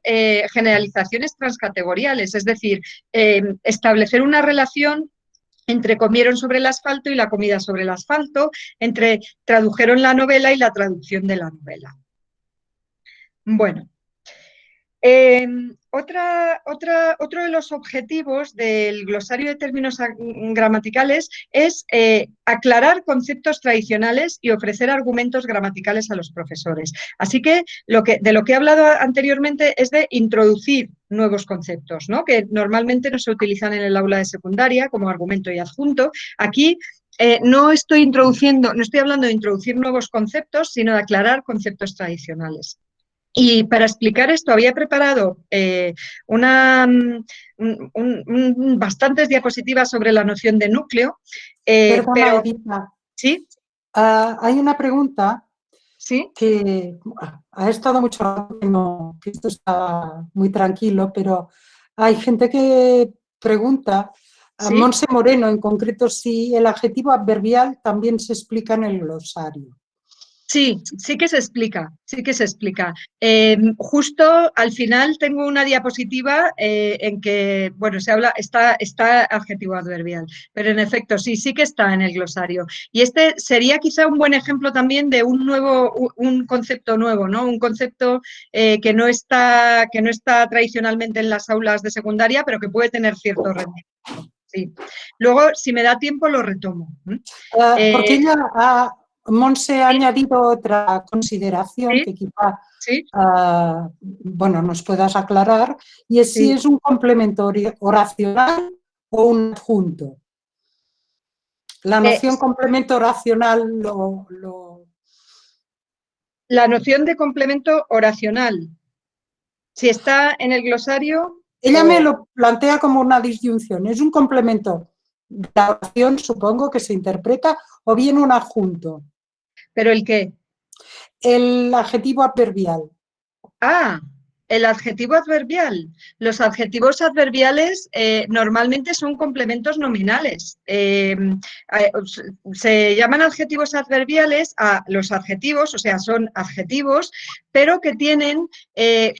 generalizaciones transcategoriales, es decir, establecer una relación entre comieron sobre el asfalto y la comida sobre el asfalto, entre tradujeron la novela y la traducción de la novela. Bueno. Otro de los objetivos del glosario de términos gramaticales es aclarar conceptos tradicionales y ofrecer argumentos gramaticales a los profesores. Así que de lo que he hablado anteriormente es de introducir nuevos conceptos, ¿no? Que normalmente no se utilizan en el aula de secundaria como argumento y adjunto. Aquí no estoy hablando de introducir nuevos conceptos, sino de aclarar conceptos tradicionales. Y para explicar esto había preparado bastantes diapositivas sobre la noción de núcleo. Perdona, Edita. ¿Sí? Hay una pregunta. ¿Sí? Que ha estado mucho rato, que esto está muy tranquilo, pero hay gente que pregunta, ¿Sí? Monse Moreno en concreto, si el adjetivo adverbial también se explica en el glosario. Sí, sí que se explica, sí que se explica. Justo al final tengo una diapositiva en que, bueno, se habla, está adjetivo adverbial, pero en efecto sí que está en el glosario. Y este sería quizá un buen ejemplo también de un concepto nuevo, ¿no? Un concepto que no está tradicionalmente en las aulas de secundaria, pero que puede tener cierto rendimiento. Sí. Luego, si me da tiempo, lo retomo. Porque ella Monse ha Sí, añadido otra consideración sí, que quizá sí, bueno, nos puedas aclarar, y es si sí. es un complemento oracional o un adjunto. La Eh, noción complemento oracional La noción de complemento oracional, si está en el glosario ella me o... lo plantea como una disyunción. Es un complemento de la oración, supongo que se interpreta, o bien un adjunto. ¿Pero el qué? El adjetivo adverbial. Ah, el adjetivo adverbial. Los adjetivos adverbiales normalmente son complementos nominales. Se llaman adjetivos adverbiales a los adjetivos, o sea, son adjetivos, pero que tienen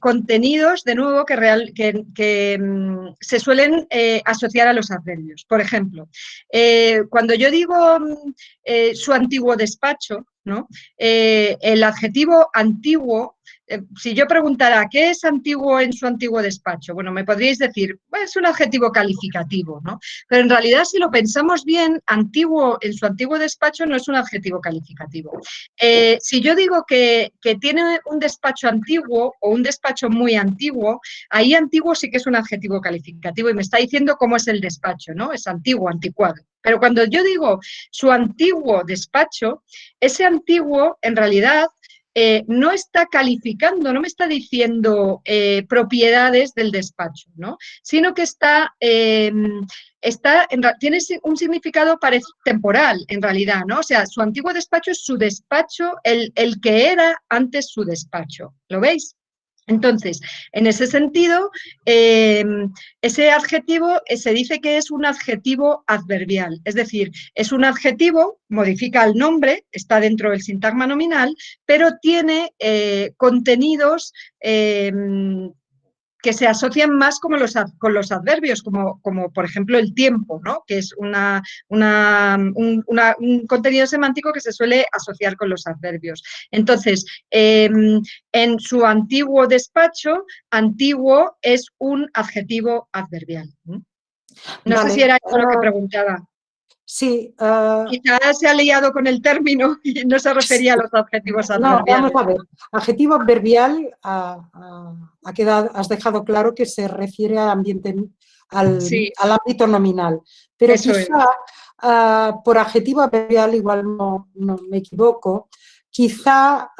contenidos, de nuevo, que se suelen asociar a los adverbios. Por ejemplo, cuando yo digo su antiguo despacho, ¿no? El adjetivo antiguo, si yo preguntara qué es antiguo en su antiguo despacho, bueno, me podríais decir, bueno, es un adjetivo calificativo, ¿no? Pero en realidad, si lo pensamos bien, antiguo en su antiguo despacho no es un adjetivo calificativo. Si yo digo que tiene un despacho antiguo o un despacho muy antiguo, ahí antiguo sí que es un adjetivo calificativo y me está diciendo cómo es el despacho, ¿no? Es antiguo, anticuado. Pero cuando yo digo su antiguo despacho, ese antiguo en realidad no está calificando, no me está diciendo propiedades del despacho, ¿no? Sino que tiene un significado temporal, en realidad, ¿no? O sea, su antiguo despacho es su despacho, el que era antes su despacho. ¿Lo veis? Entonces, en ese sentido, ese adjetivo se dice que es un adjetivo adverbial, es decir, es un adjetivo, modifica el nombre, está dentro del sintagma nominal, pero tiene contenidos que se asocian más con los adverbios, como por ejemplo el tiempo, ¿no? Que es un contenido semántico que se suele asociar con los adverbios. Entonces, en su antiguo despacho, antiguo es un adjetivo adverbial. No sé si Vale. era eso lo que preguntaba. Sí. Quizás se ha liado con el término y no se refería a los adjetivos No, vamos adverbiales. a ver. Adjetivo adverbial, has dejado claro que se refiere al ambiente, Sí, al ámbito nominal. Pero eso es. quizá por adjetivo adverbial, igual no me equivoco, quizá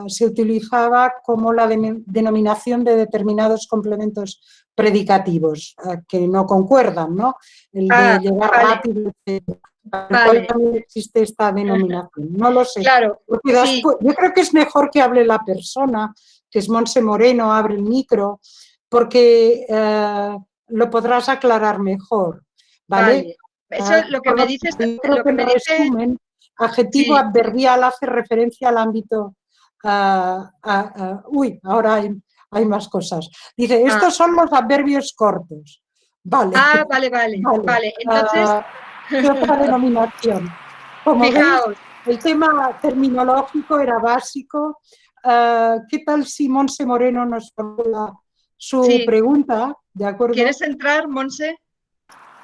se utilizaba como la denominación de determinados complementos predicativos que no concuerdan, ¿no? El de Ah, llegar vale, rápido, etc. Para el cual vale. también existe esta denominación. No lo sé. Claro, Porque sí, yo creo que es mejor que hable la persona, que es Monse Moreno, abre el micro, porque lo podrás aclarar mejor, ¿vale? vale. Eso es lo que me dices, Yo creo lo que que en me dice, resumen, adjetivo sí, adverbial hace referencia al ámbito. Uy, ahora hay más cosas. Dice, ah, estos son los adverbios cortos. Vale, vale, vale, vale. vale. Entonces, ¿Qué otra denominación? Como veis, fijaos, el tema terminológico era básico. ¿Qué tal si Monse Moreno nos formula su sí, pregunta? ¿De acuerdo? ¿quieres entrar, Monse?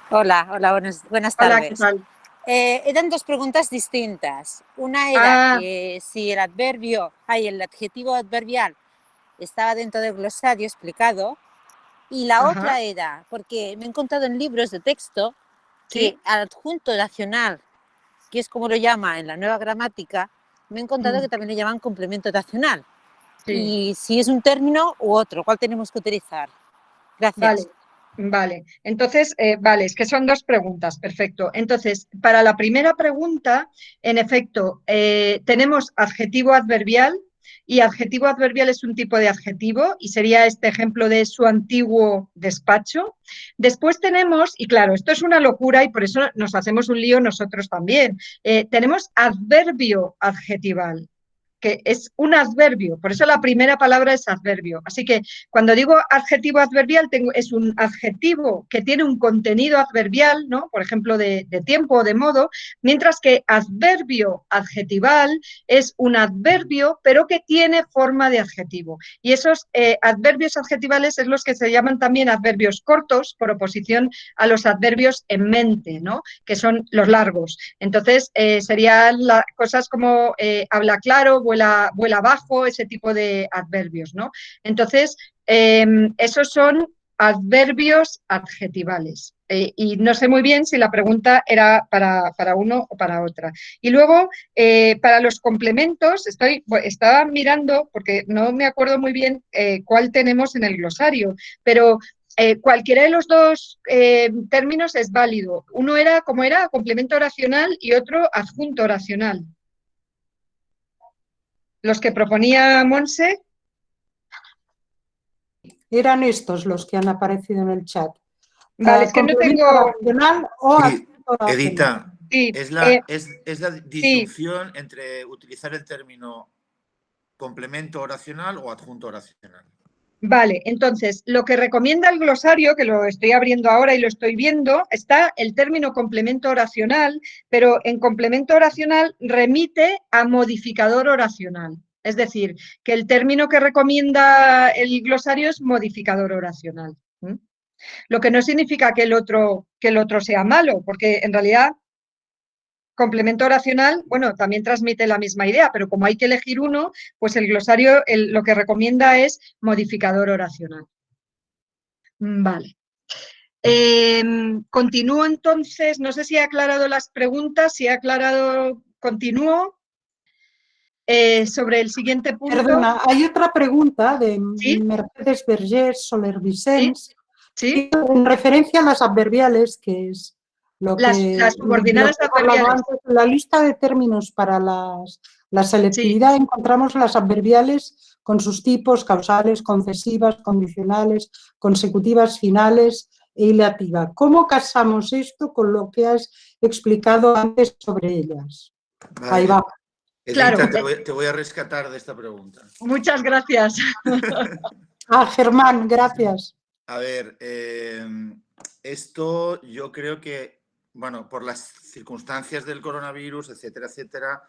Hola, hola, buenas Hola, ¿qué tardes. tal? Eran dos preguntas distintas. Una era Ah, que si el adjetivo adverbial estaba dentro del glosario explicado, y la ajá, otra era, porque me he encontrado en libros de texto que sí, al adjunto nacional, que es como lo llama en la nueva gramática, me he encontrado que también le llaman complemento nacional. sí. Y si es un término u otro, ¿cuál tenemos que utilizar? Vale, Gracias. vale. Entonces, vale, es que son dos preguntas, perfecto. Entonces, para la primera pregunta, en efecto, tenemos adjetivo adverbial y adjetivo adverbial es un tipo de adjetivo y sería este ejemplo de su antiguo despacho. Después tenemos, y claro, esto es una locura y por eso nos hacemos un lío nosotros también, tenemos adverbio adjetival. que es un adverbio, por eso la primera palabra es adverbio. Así que cuando digo adjetivo adverbial es un adjetivo que tiene un contenido adverbial, ¿no? Por ejemplo, de tiempo o de modo, mientras que adverbio adjetival es un adverbio, pero que tiene forma de adjetivo. Y esos adverbios adjetivales es los que se llaman también adverbios cortos, por oposición a los adverbios en mente, ¿no? Que son los largos. Entonces, serían cosas como habla claro, vuela bajo, ese tipo de adverbios, ¿no? Entonces, esos son adverbios adjetivales. Y no sé muy bien si la pregunta era para uno o para otra. Y luego, para los complementos, estaba mirando, porque no me acuerdo muy bien cuál tenemos en el glosario, pero cualquiera de los dos términos es válido. Uno era, como era, complemento oracional y otro adjunto oracional. Los que proponía Monse. Eran estos los que han aparecido en el chat. Vale, es que no Complemento tengo... oracional o Sí, adjunto oracional. Edita, Sí, es la disyunción entre utilizar el término complemento oracional o adjunto oracional. Vale, entonces, lo que recomienda el glosario, que lo estoy abriendo ahora y lo estoy viendo, está el término complemento oracional, pero en complemento oracional remite a modificador oracional. Es decir, que el término que recomienda el glosario es modificador oracional. Lo que no significa que el otro sea malo, porque en realidad complemento oracional, bueno, también transmite la misma idea, pero como hay que elegir uno, pues el glosario lo que recomienda es modificador oracional. Vale. Continúo entonces, no sé si he aclarado las preguntas, si he aclarado, continúo sobre el siguiente punto. Perdona, hay otra pregunta de ¿Sí? Mercedes Vergés Soler Vicens, ¿Sí? en referencia a las adverbiales, que es lo que Las subordinadas adverbiales. antes. En la lista de términos para la selectividad encontramos las adverbiales con sus tipos causales, concesivas, condicionales, consecutivas, finales e hilativa. ¿Cómo casamos esto con lo que has explicado antes sobre ellas? Vale. Ahí va. Edita, Claro. te voy a rescatar de esta pregunta. Muchas gracias. Germán, gracias. A ver, esto yo creo que, bueno, por las circunstancias del coronavirus, etcétera, etcétera,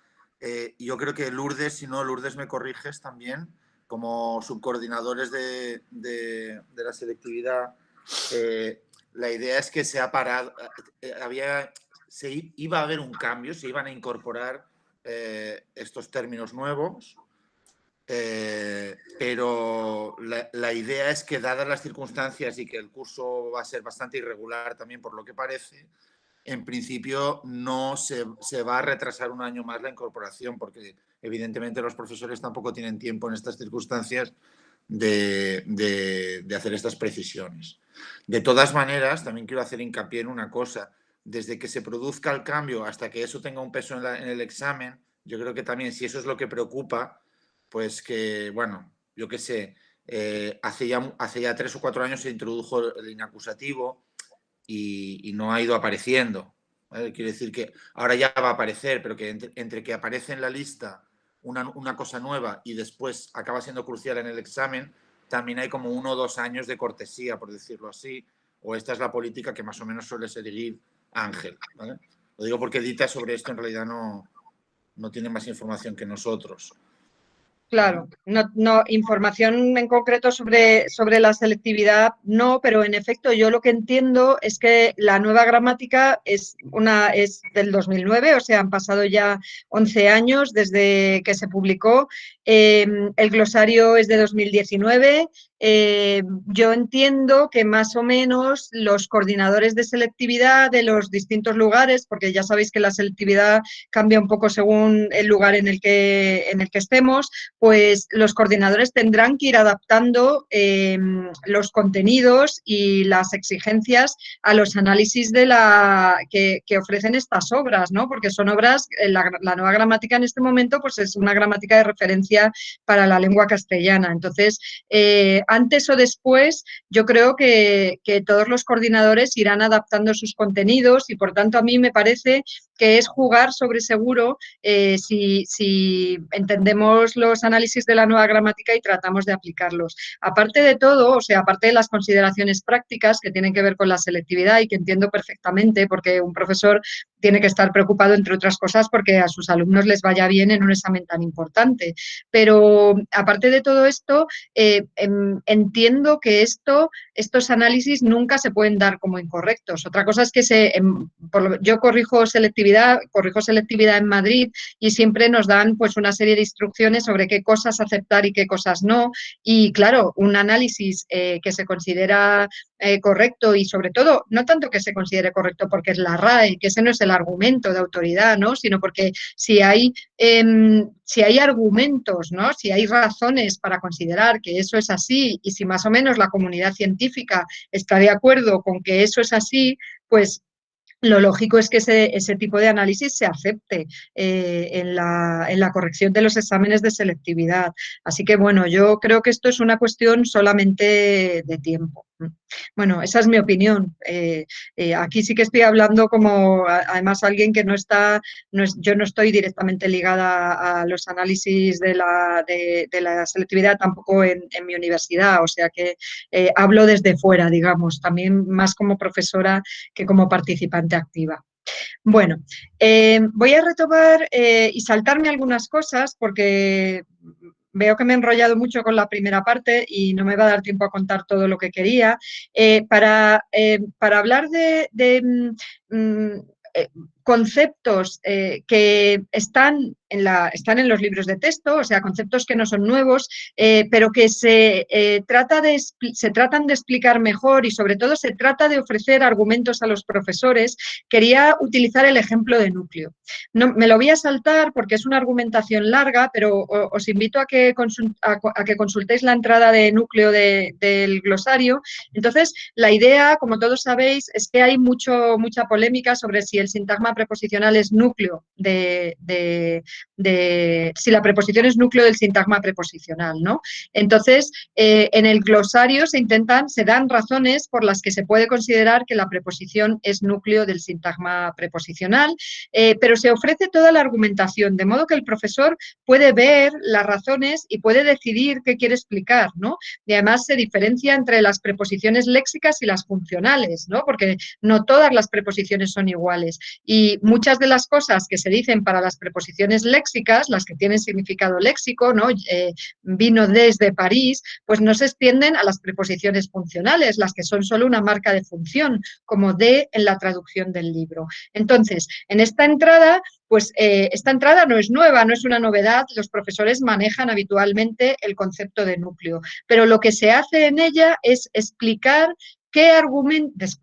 yo creo que Lourdes, si no, Lourdes me corriges también, como subcoordinadores de la selectividad, la idea es que se ha parado, iba a haber un cambio, se iban a incorporar estos términos nuevos, pero la idea es que, dadas las circunstancias y que el curso va a ser bastante irregular también por lo que parece, en principio no se va a retrasar un año más la incorporación, porque evidentemente los profesores tampoco tienen tiempo en estas circunstancias de hacer estas precisiones. De todas maneras, también quiero hacer hincapié en una cosa: desde que se produzca el cambio hasta que eso tenga un peso en el examen, yo creo que también, si eso es lo que preocupa, pues que, bueno, yo qué sé, hace ya 3 o 4 años se introdujo el inacusativo y no ha ido apareciendo, ¿vale? Quiere decir que ahora ya va a aparecer, pero que entre que aparece en la lista una cosa nueva y después acaba siendo crucial en el examen, también hay como 1 o 2 años de cortesía, por decirlo así, o esta es la política que más o menos suele seguir Ángel, ¿vale? Lo digo porque Edita sobre esto en realidad no tiene más información que nosotros. Claro, no, información en concreto sobre la selectividad no, pero en efecto yo lo que entiendo es que la nueva gramática es del 2009, o sea, han pasado ya 11 años desde que se publicó, el glosario es de 2019, yo entiendo que más o menos los coordinadores de selectividad de los distintos lugares, porque ya sabéis que la selectividad cambia un poco según el lugar en el que estemos, pues los coordinadores tendrán que ir adaptando los contenidos y las exigencias a los análisis que ofrecen estas obras, ¿no? Porque son obras, la nueva gramática en este momento pues es una gramática de referencia para la lengua castellana. Entonces, antes o después yo creo que todos los coordinadores irán adaptando sus contenidos y por tanto a mí me parece que es jugar sobre seguro si entendemos los análisis de la nueva gramática y tratamos de aplicarlos. Aparte de todo, o sea, aparte de las consideraciones prácticas que tienen que ver con la selectividad y que entiendo perfectamente porque un profesor tiene que estar preocupado, entre otras cosas, porque a sus alumnos les vaya bien en un examen tan importante. Pero aparte de todo esto, entiendo que estos análisis nunca se pueden dar como incorrectos. Otra cosa es que yo corrijo selectividad en Madrid y siempre nos dan pues una serie de instrucciones sobre qué cosas aceptar y qué cosas no. Y claro, un análisis que se considera correcto y sobre todo, no tanto que se considere correcto porque es la RAE, que ese no es el argumento de autoridad, ¿no? Sino porque si hay argumentos, ¿no? Si hay razones para considerar que eso es así y si más o menos la comunidad científica está de acuerdo con que eso es así, pues lo lógico es que ese tipo de análisis se acepte en la corrección de los exámenes de selectividad. Así que, bueno, yo creo que esto es una cuestión solamente de tiempo. Bueno, esa es mi opinión. Aquí sí que estoy hablando como, además, alguien que yo no estoy directamente ligada a los análisis de la selectividad tampoco en mi universidad, o sea que hablo desde fuera, digamos, también más como profesora que como participante activa. Bueno, voy a retomar y saltarme algunas cosas porque veo que me he enrollado mucho con la primera parte y no me va a dar tiempo a contar todo lo que quería. Para hablar de conceptos que están en los libros de texto, o sea, conceptos que no son nuevos, pero que se tratan de explicar mejor y sobre todo se trata de ofrecer argumentos a los profesores. Quería utilizar el ejemplo de núcleo. No, me lo voy a saltar porque es una argumentación larga, pero os invito a que consultéis la entrada de núcleo del glosario. Entonces, la idea, como todos sabéis, es que hay mucha polémica sobre si el sintagma preposicional es núcleo si la preposición es núcleo del sintagma preposicional, ¿no? Entonces, en el glosario se dan razones por las que se puede considerar que la preposición es núcleo del sintagma preposicional, pero se ofrece toda la argumentación, de modo que el profesor puede ver las razones y puede decidir qué quiere explicar, ¿no? Y además se diferencia entre las preposiciones léxicas y las funcionales, ¿no? Porque no todas las preposiciones son iguales y muchas de las cosas que se dicen para las preposiciones léxicas, las que tienen significado léxico, ¿no? Vino desde París, pues no se extienden a las preposiciones funcionales, las que son solo una marca de función, como de en la traducción del libro. Entonces, en esta entrada, pues esta entrada no es nueva, no es una novedad, los profesores manejan habitualmente el concepto de núcleo, pero lo que se hace en ella es explicar qué argumentos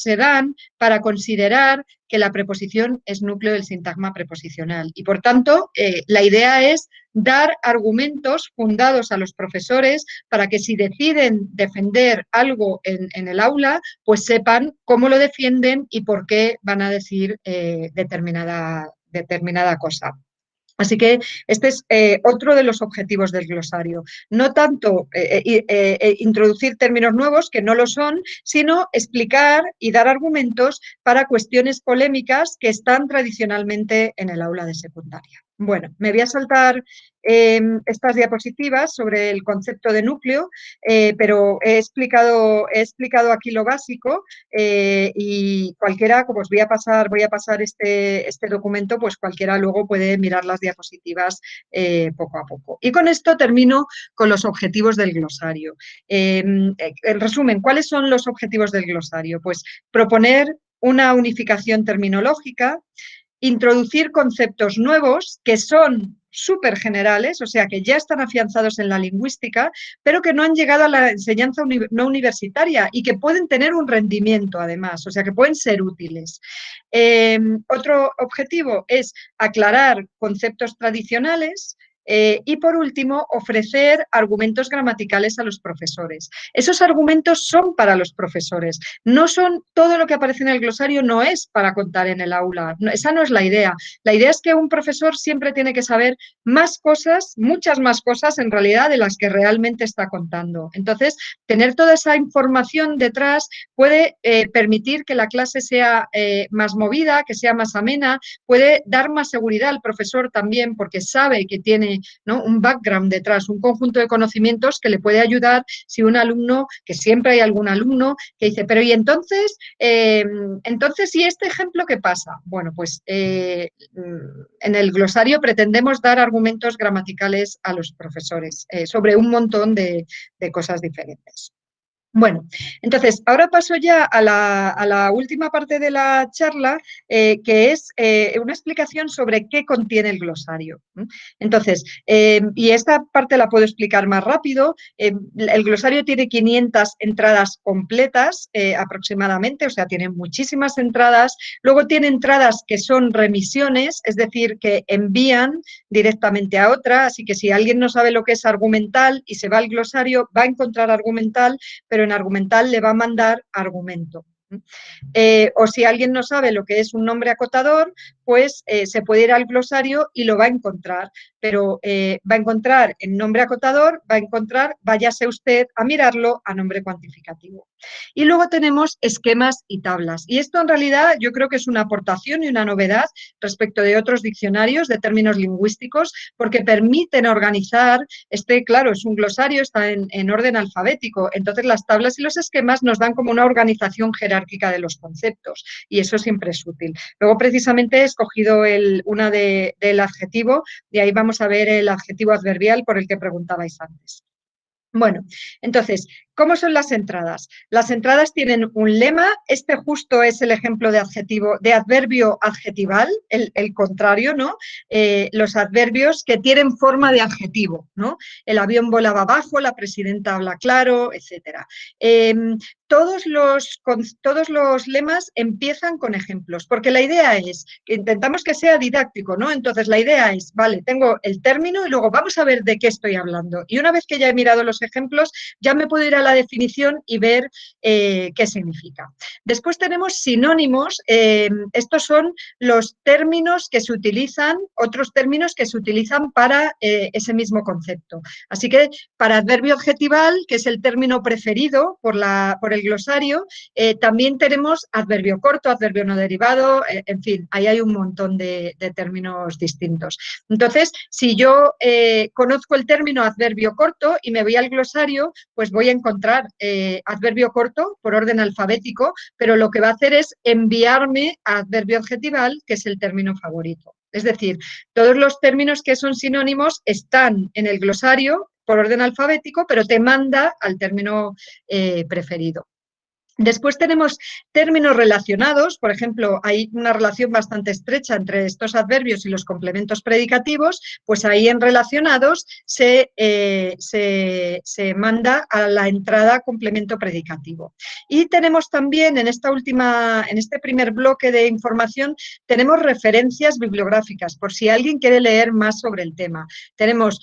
se dan para considerar que la preposición es núcleo del sintagma preposicional. Y, por tanto, la idea es dar argumentos fundados a los profesores para que si deciden defender algo en el aula, pues sepan cómo lo defienden y por qué van a decir determinada cosa. Así que este es otro de los objetivos del glosario. No tanto introducir términos nuevos, que no lo son, sino explicar y dar argumentos para cuestiones polémicas que están tradicionalmente en el aula de secundaria. Bueno, me voy a saltar estas diapositivas sobre el concepto de núcleo, pero he explicado aquí lo básico y cualquiera, como os voy a pasar este documento, pues cualquiera luego puede mirar las diapositivas poco a poco. Y con esto termino con los objetivos del glosario. En resumen, ¿cuáles son los objetivos del glosario? Pues proponer una unificación terminológica, introducir conceptos nuevos que son súper generales, o sea, que ya están afianzados en la lingüística, pero que no han llegado a la enseñanza no universitaria y que pueden tener un rendimiento, además, o sea, que pueden ser útiles. Otro objetivo es aclarar conceptos tradicionales Y por último, ofrecer argumentos gramaticales a los profesores. Esos argumentos son para los profesores, no son todo lo que aparece en el glosario, no es para contar en el aula, esa no es la idea. La idea es que un profesor siempre tiene que saber más cosas, muchas más cosas en realidad de las que realmente está contando. Entonces, tener toda esa información detrás puede permitir que la clase sea más movida, que sea más amena, puede dar más seguridad al profesor también porque sabe que tiene, ¿no?, un background detrás, un conjunto de conocimientos que le puede ayudar si un alumno, que siempre hay algún alumno que dice, pero ¿y entonces? ¿Y este ejemplo qué pasa? Bueno, pues en el glosario pretendemos dar argumentos gramaticales a los profesores sobre un montón de cosas diferentes. Bueno, entonces, ahora paso ya a la última parte de la charla, que es una explicación sobre qué contiene el glosario. Entonces, y esta parte la puedo explicar más rápido. El glosario tiene 500 entradas completas aproximadamente, o sea, tiene muchísimas entradas. Luego tiene entradas que son remisiones, es decir, que envían directamente a otra, así que si alguien no sabe lo que es argumental y se va al glosario, va a encontrar argumental, pero en argumental le va a mandar argumento. O si alguien no sabe lo que es un nombre acotador, pues se puede ir al glosario y lo va a encontrar, pero va a encontrar en nombre acotador, va a encontrar, váyase usted a mirarlo a nombre cuantificativo. Y luego tenemos esquemas y tablas. Y esto en realidad yo creo que es una aportación y una novedad respecto de otros diccionarios de términos lingüísticos, porque permiten organizar, claro, es un glosario, está en orden alfabético, entonces las tablas y los esquemas nos dan como una organización jerárquica de los conceptos y eso siempre es útil. Luego precisamente he escogido una del adjetivo, y ahí vamos a ver el adjetivo adverbial por el que preguntabais antes. Bueno, entonces, ¿cómo son las entradas? Las entradas tienen un lema, este justo es el ejemplo de adverbio adjetival, el contrario, ¿no? Los adverbios que tienen forma de adjetivo, ¿no? El avión volaba abajo, la presidenta habla claro, etcétera. Todos los lemas empiezan con ejemplos, porque la idea es que intentamos que sea didáctico, ¿no? Entonces la idea es, vale, tengo el término y luego vamos a ver de qué estoy hablando. Y una vez que ya he mirado los ejemplos, ya me puedo ir a la definición y ver qué significa. Después tenemos sinónimos, estos son los términos que se utilizan, otros términos que se utilizan para ese mismo concepto. Así que para adverbio adjetival, que es el término preferido por el glosario, también tenemos adverbio corto, adverbio no derivado, en fin, ahí hay un montón de términos distintos. Entonces, si yo conozco el término adverbio corto y me voy al glosario, pues voy a encontrar adverbio corto por orden alfabético, pero lo que va a hacer es enviarme a adverbio adjetival, que es el término favorito. Es decir, todos los términos que son sinónimos están en el glosario por orden alfabético, pero te manda al término preferido. Después tenemos términos relacionados, por ejemplo, hay una relación bastante estrecha entre estos adverbios y los complementos predicativos, pues ahí en relacionados se manda a la entrada complemento predicativo. Y tenemos también en este primer bloque de información, tenemos referencias bibliográficas, por si alguien quiere leer más sobre el tema. Tenemos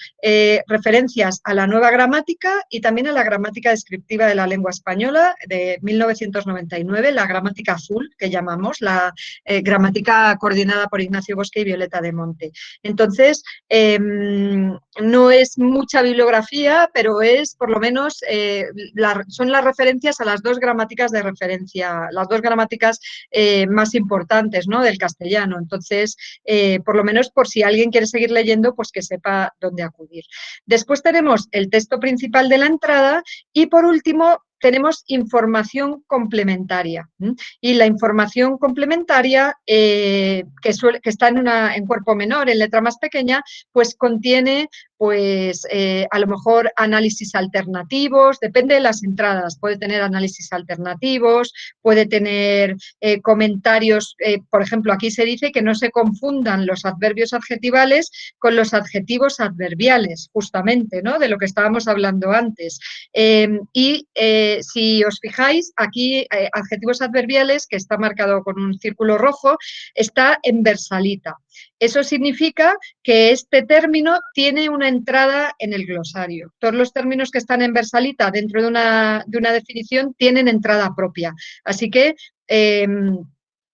referencias a la nueva gramática y también a la gramática descriptiva de la lengua española de 1999, la gramática azul, que llamamos, la gramática coordinada por Ignacio Bosque y Violeta de Monte. Entonces, no es mucha bibliografía, pero es por lo menos, son las referencias a las dos gramáticas de referencia, las dos gramáticas más importantes, ¿no?, del castellano. Entonces, por lo menos por si alguien quiere seguir leyendo, pues que sepa dónde acudir. Después tenemos el texto principal de la entrada y, por último, tenemos información complementaria. Y la información complementaria, que está en cuerpo menor, en letra más pequeña, pues contiene pues a lo mejor análisis alternativos, depende de las entradas, puede tener análisis alternativos, puede tener comentarios, por ejemplo, aquí se dice que no se confundan los adverbios adjetivales con los adjetivos adverbiales, justamente, ¿no?, de lo que estábamos hablando antes. Si os fijáis, aquí adjetivos adverbiales, que está marcado con un círculo rojo, está en versalita. Eso significa que este término tiene una entrada en el glosario. Todos los términos que están en versalita dentro de una definición tienen entrada propia. Así que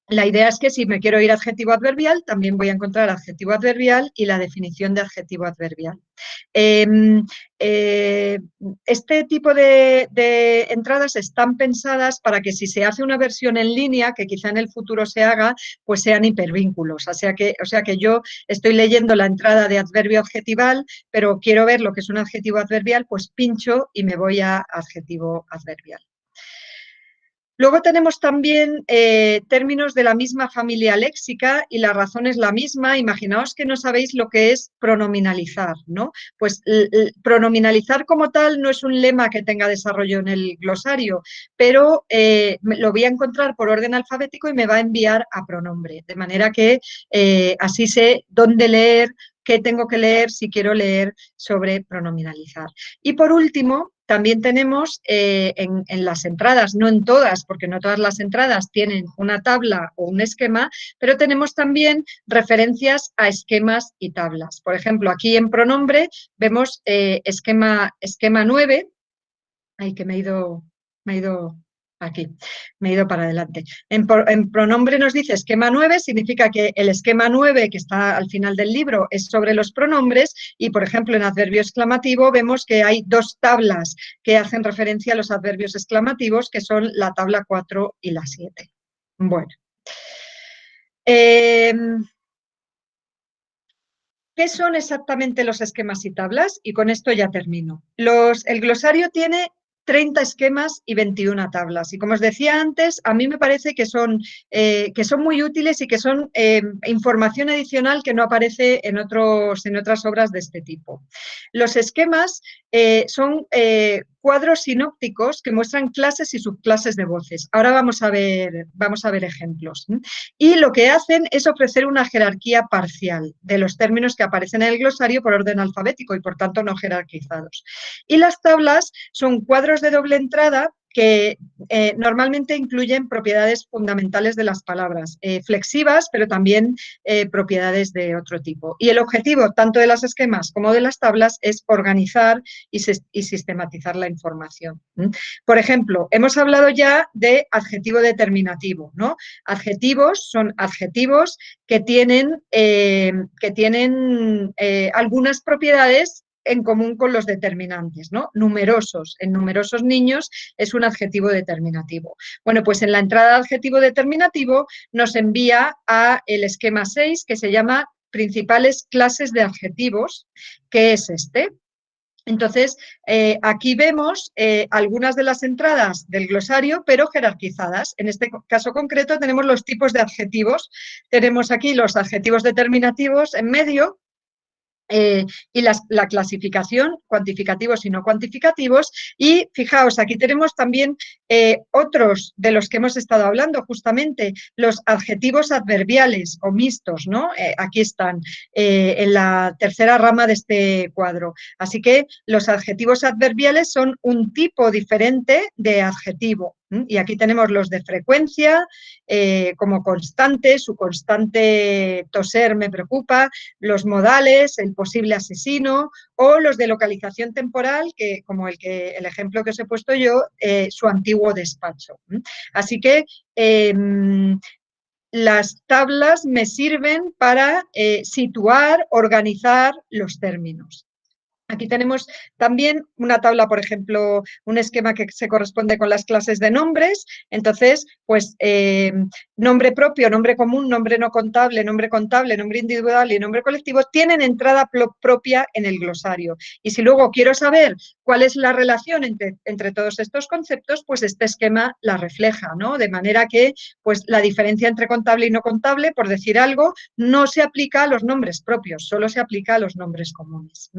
la idea es que si me quiero ir a adjetivo adverbial, también voy a encontrar adjetivo adverbial y la definición de adjetivo adverbial. Este tipo de entradas están pensadas para que si se hace una versión en línea, que quizá en el futuro se haga, pues sean hipervínculos. O sea que yo estoy leyendo la entrada de adverbio adjetival, pero quiero ver lo que es un adjetivo adverbial, pues pincho y me voy a adjetivo adverbial. Luego tenemos también términos de la misma familia léxica y la razón es la misma. Imaginaos que no sabéis lo que es pronominalizar, ¿no? Pues pronominalizar como tal no es un lema que tenga desarrollo en el glosario, pero lo voy a encontrar por orden alfabético y me va a enviar a pronombre, de manera que así sé dónde leer, qué tengo que leer si quiero leer sobre pronominalizar. Y por último, también tenemos en las entradas, no en todas, porque no todas las entradas tienen una tabla o un esquema, pero tenemos también referencias a esquemas y tablas. Por ejemplo, aquí en pronombre vemos esquema 9, ay, que me he ido aquí, me he ido para adelante. En pronombre nos dice esquema 9, significa que el esquema 9 que está al final del libro es sobre los pronombres y, por ejemplo, en adverbio exclamativo vemos que hay dos tablas que hacen referencia a los adverbios exclamativos, que son la tabla 4 y la 7. Bueno. ¿Qué son exactamente los esquemas y tablas? Y con esto ya termino. El glosario tiene 30 esquemas y 21 tablas. Y como os decía antes, a mí me parece que son muy útiles y que son información adicional que no aparece en otras obras de este tipo. Los esquemas son cuadros sinópticos que muestran clases y subclases de voces. Ahora vamos a ver ejemplos. Y lo que hacen es ofrecer una jerarquía parcial de los términos que aparecen en el glosario por orden alfabético y, por tanto, no jerarquizados. Y las tablas son cuadros de doble entrada que normalmente incluyen propiedades fundamentales de las palabras, flexivas, pero también propiedades de otro tipo. Y el objetivo tanto de los esquemas como de las tablas es organizar y sistematizar la información. Por ejemplo, hemos hablado ya de adjetivo determinativo, ¿no? Adjetivos son adjetivos que tienen algunas propiedades en común con los determinantes, ¿no? Numerosos, en numerosos niños es un adjetivo determinativo. Bueno, pues en la entrada de adjetivo determinativo nos envía a el esquema 6, que se llama principales clases de adjetivos, que es este. Entonces, aquí vemos algunas de las entradas del glosario, pero jerarquizadas. En este caso concreto tenemos los tipos de adjetivos. Tenemos aquí los adjetivos determinativos en medio, y la clasificación, cuantificativos y no cuantificativos. Y fijaos, aquí tenemos también otros de los que hemos estado hablando, justamente los adjetivos adverbiales o mixtos, ¿no? Aquí están en la tercera rama de este cuadro. Así que los adjetivos adverbiales son un tipo diferente de adjetivo. Y aquí tenemos los de frecuencia, como constante, su constante toser me preocupa, los modales, el posible asesino, o los de localización temporal, que como el ejemplo que os he puesto yo, su antiguo despacho. Así que las tablas me sirven para situar, organizar los términos. Aquí tenemos también una tabla, por ejemplo, un esquema que se corresponde con las clases de nombres. Entonces, pues nombre propio, nombre común, nombre no contable, nombre individual y nombre colectivo tienen entrada propia en el glosario. Y si luego quiero saber cuál es la relación entre todos estos conceptos, pues este esquema la refleja, ¿no? De manera que pues, la diferencia entre contable y no contable, por decir algo, no se aplica a los nombres propios, solo se aplica a los nombres comunes.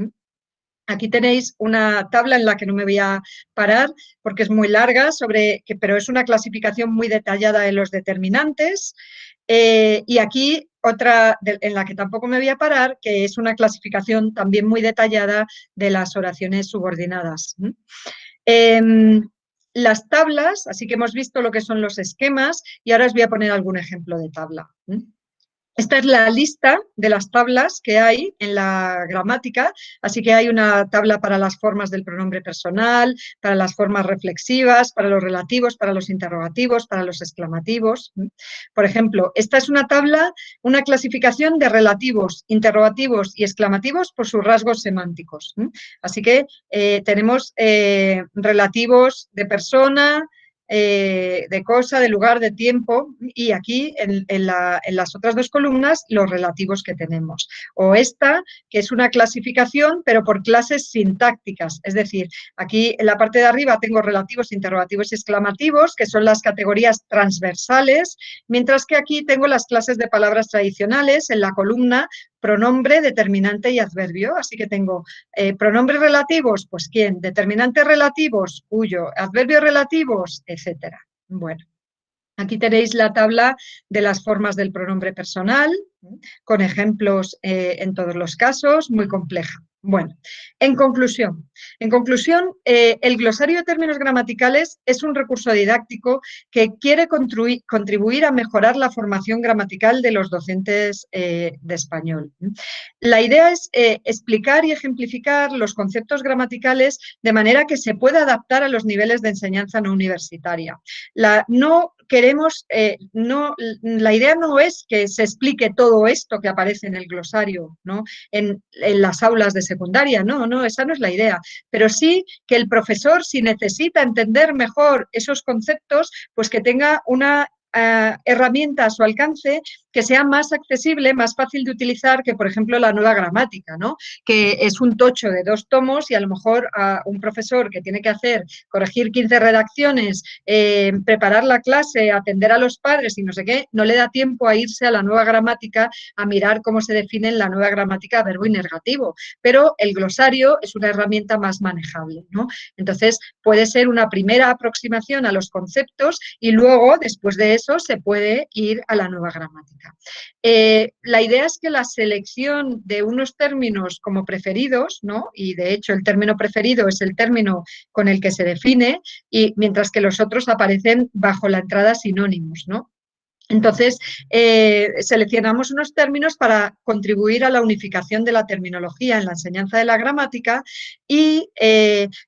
Aquí tenéis una tabla en la que no me voy a parar porque es muy larga, pero es una clasificación muy detallada de los determinantes. Y aquí otra en la que tampoco me voy a parar, que es una clasificación también muy detallada de las oraciones subordinadas. Las tablas, así que hemos visto lo que son los esquemas y ahora os voy a poner algún ejemplo de tabla. Esta es la lista de las tablas que hay en la gramática, así que hay una tabla para las formas del pronombre personal, para las formas reflexivas, para los relativos, para los interrogativos, para los exclamativos. Por ejemplo, esta es una tabla, una clasificación de relativos, interrogativos y exclamativos por sus rasgos semánticos. Así que tenemos relativos de persona, de cosa, de lugar, de tiempo, y aquí en las otras dos columnas los relativos que tenemos. O esta, que es una clasificación, pero por clases sintácticas, es decir, aquí en la parte de arriba tengo relativos, interrogativos y exclamativos, que son las categorías transversales, mientras que aquí tengo las clases de palabras tradicionales en la columna pronombre, determinante y adverbio. Así que tengo pronombres relativos, pues quién, determinantes relativos, cuyo, adverbios relativos, etcétera. Bueno, aquí tenéis la tabla de las formas del pronombre personal, con ejemplos en todos los casos, muy compleja. Bueno, en conclusión, el glosario de términos gramaticales es un recurso didáctico que quiere contribuir a mejorar la formación gramatical de los docentes de español. La idea es explicar y ejemplificar los conceptos gramaticales de manera que se pueda adaptar a los niveles de enseñanza no universitaria. La idea no es que se explique todo esto que aparece en el glosario, ¿no? en las aulas de secundaria, no, esa no es la idea, pero sí que el profesor, si necesita entender mejor esos conceptos, pues que tenga una herramienta a su alcance que sea más accesible, más fácil de utilizar que, por ejemplo, la nueva gramática, ¿no? Que es un tocho de 2 tomos y a lo mejor a un profesor que tiene que corregir 15 redacciones, preparar la clase, atender a los padres y no sé qué, no le da tiempo a irse a la nueva gramática a mirar cómo se define en la nueva gramática verbo y negativo, pero el glosario es una herramienta más manejable, ¿no? Entonces, puede ser una primera aproximación a los conceptos y luego, después de eso, se puede ir a la nueva gramática. La idea es que la selección de unos términos como preferidos, ¿no? Y de hecho el término preferido es el término con el que se define, y mientras que los otros aparecen bajo la entrada sinónimos, ¿no? Entonces, seleccionamos unos términos para contribuir a la unificación de la terminología en la enseñanza de la gramática y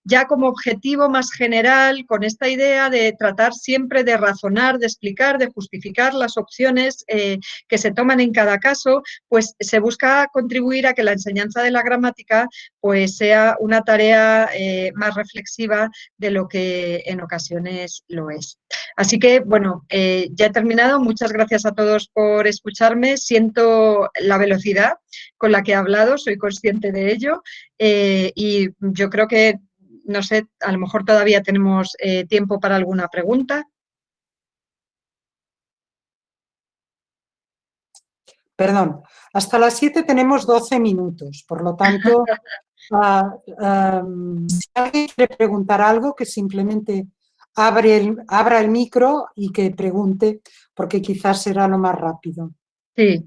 ya como objetivo más general, con esta idea de tratar siempre de razonar, de explicar, de justificar las opciones que se toman en cada caso, pues se busca contribuir a que la enseñanza de la gramática pues sea una tarea más reflexiva de lo que en ocasiones lo es. Así que, bueno, ya he terminado. Muchas gracias a todos por escucharme. Siento la velocidad con la que he hablado, soy consciente de ello y yo creo que, no sé, a lo mejor todavía tenemos tiempo para alguna pregunta. Perdón, hasta las 7 tenemos 12 minutos, por lo tanto, si alguien quiere preguntar algo, que simplemente abra el micro y que pregunte, porque quizás será lo más rápido. Sí.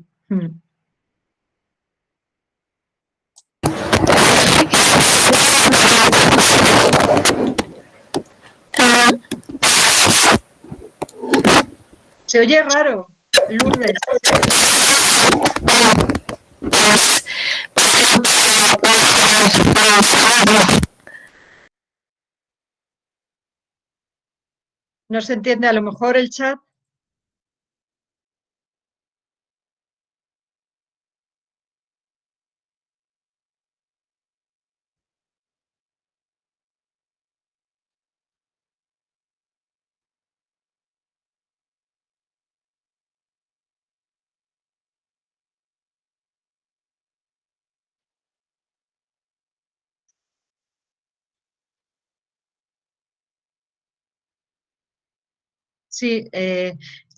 Se oye raro, Lourdes. No se entiende, a lo mejor el chat. Sí,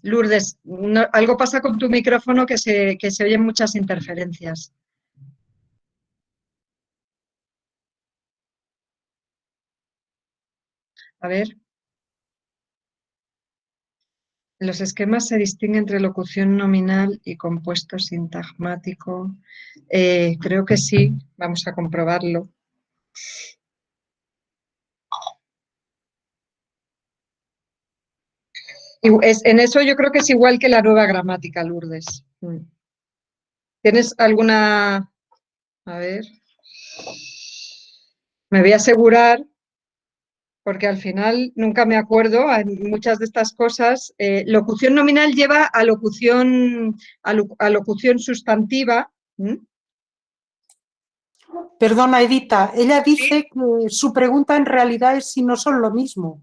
Lourdes, algo pasa con tu micrófono que se oyen muchas interferencias. A ver. Los esquemas se distinguen entre locución nominal y compuesto sintagmático. Creo que sí, vamos a comprobarlo. En eso yo creo que es igual que la nueva gramática, Lourdes. ¿Tienes alguna? A ver. Me voy a asegurar, porque al final nunca me acuerdo, en muchas de estas cosas. Locución nominal lleva a locución sustantiva. Perdona, Edita, ella dice que su pregunta en realidad es si no son lo mismo.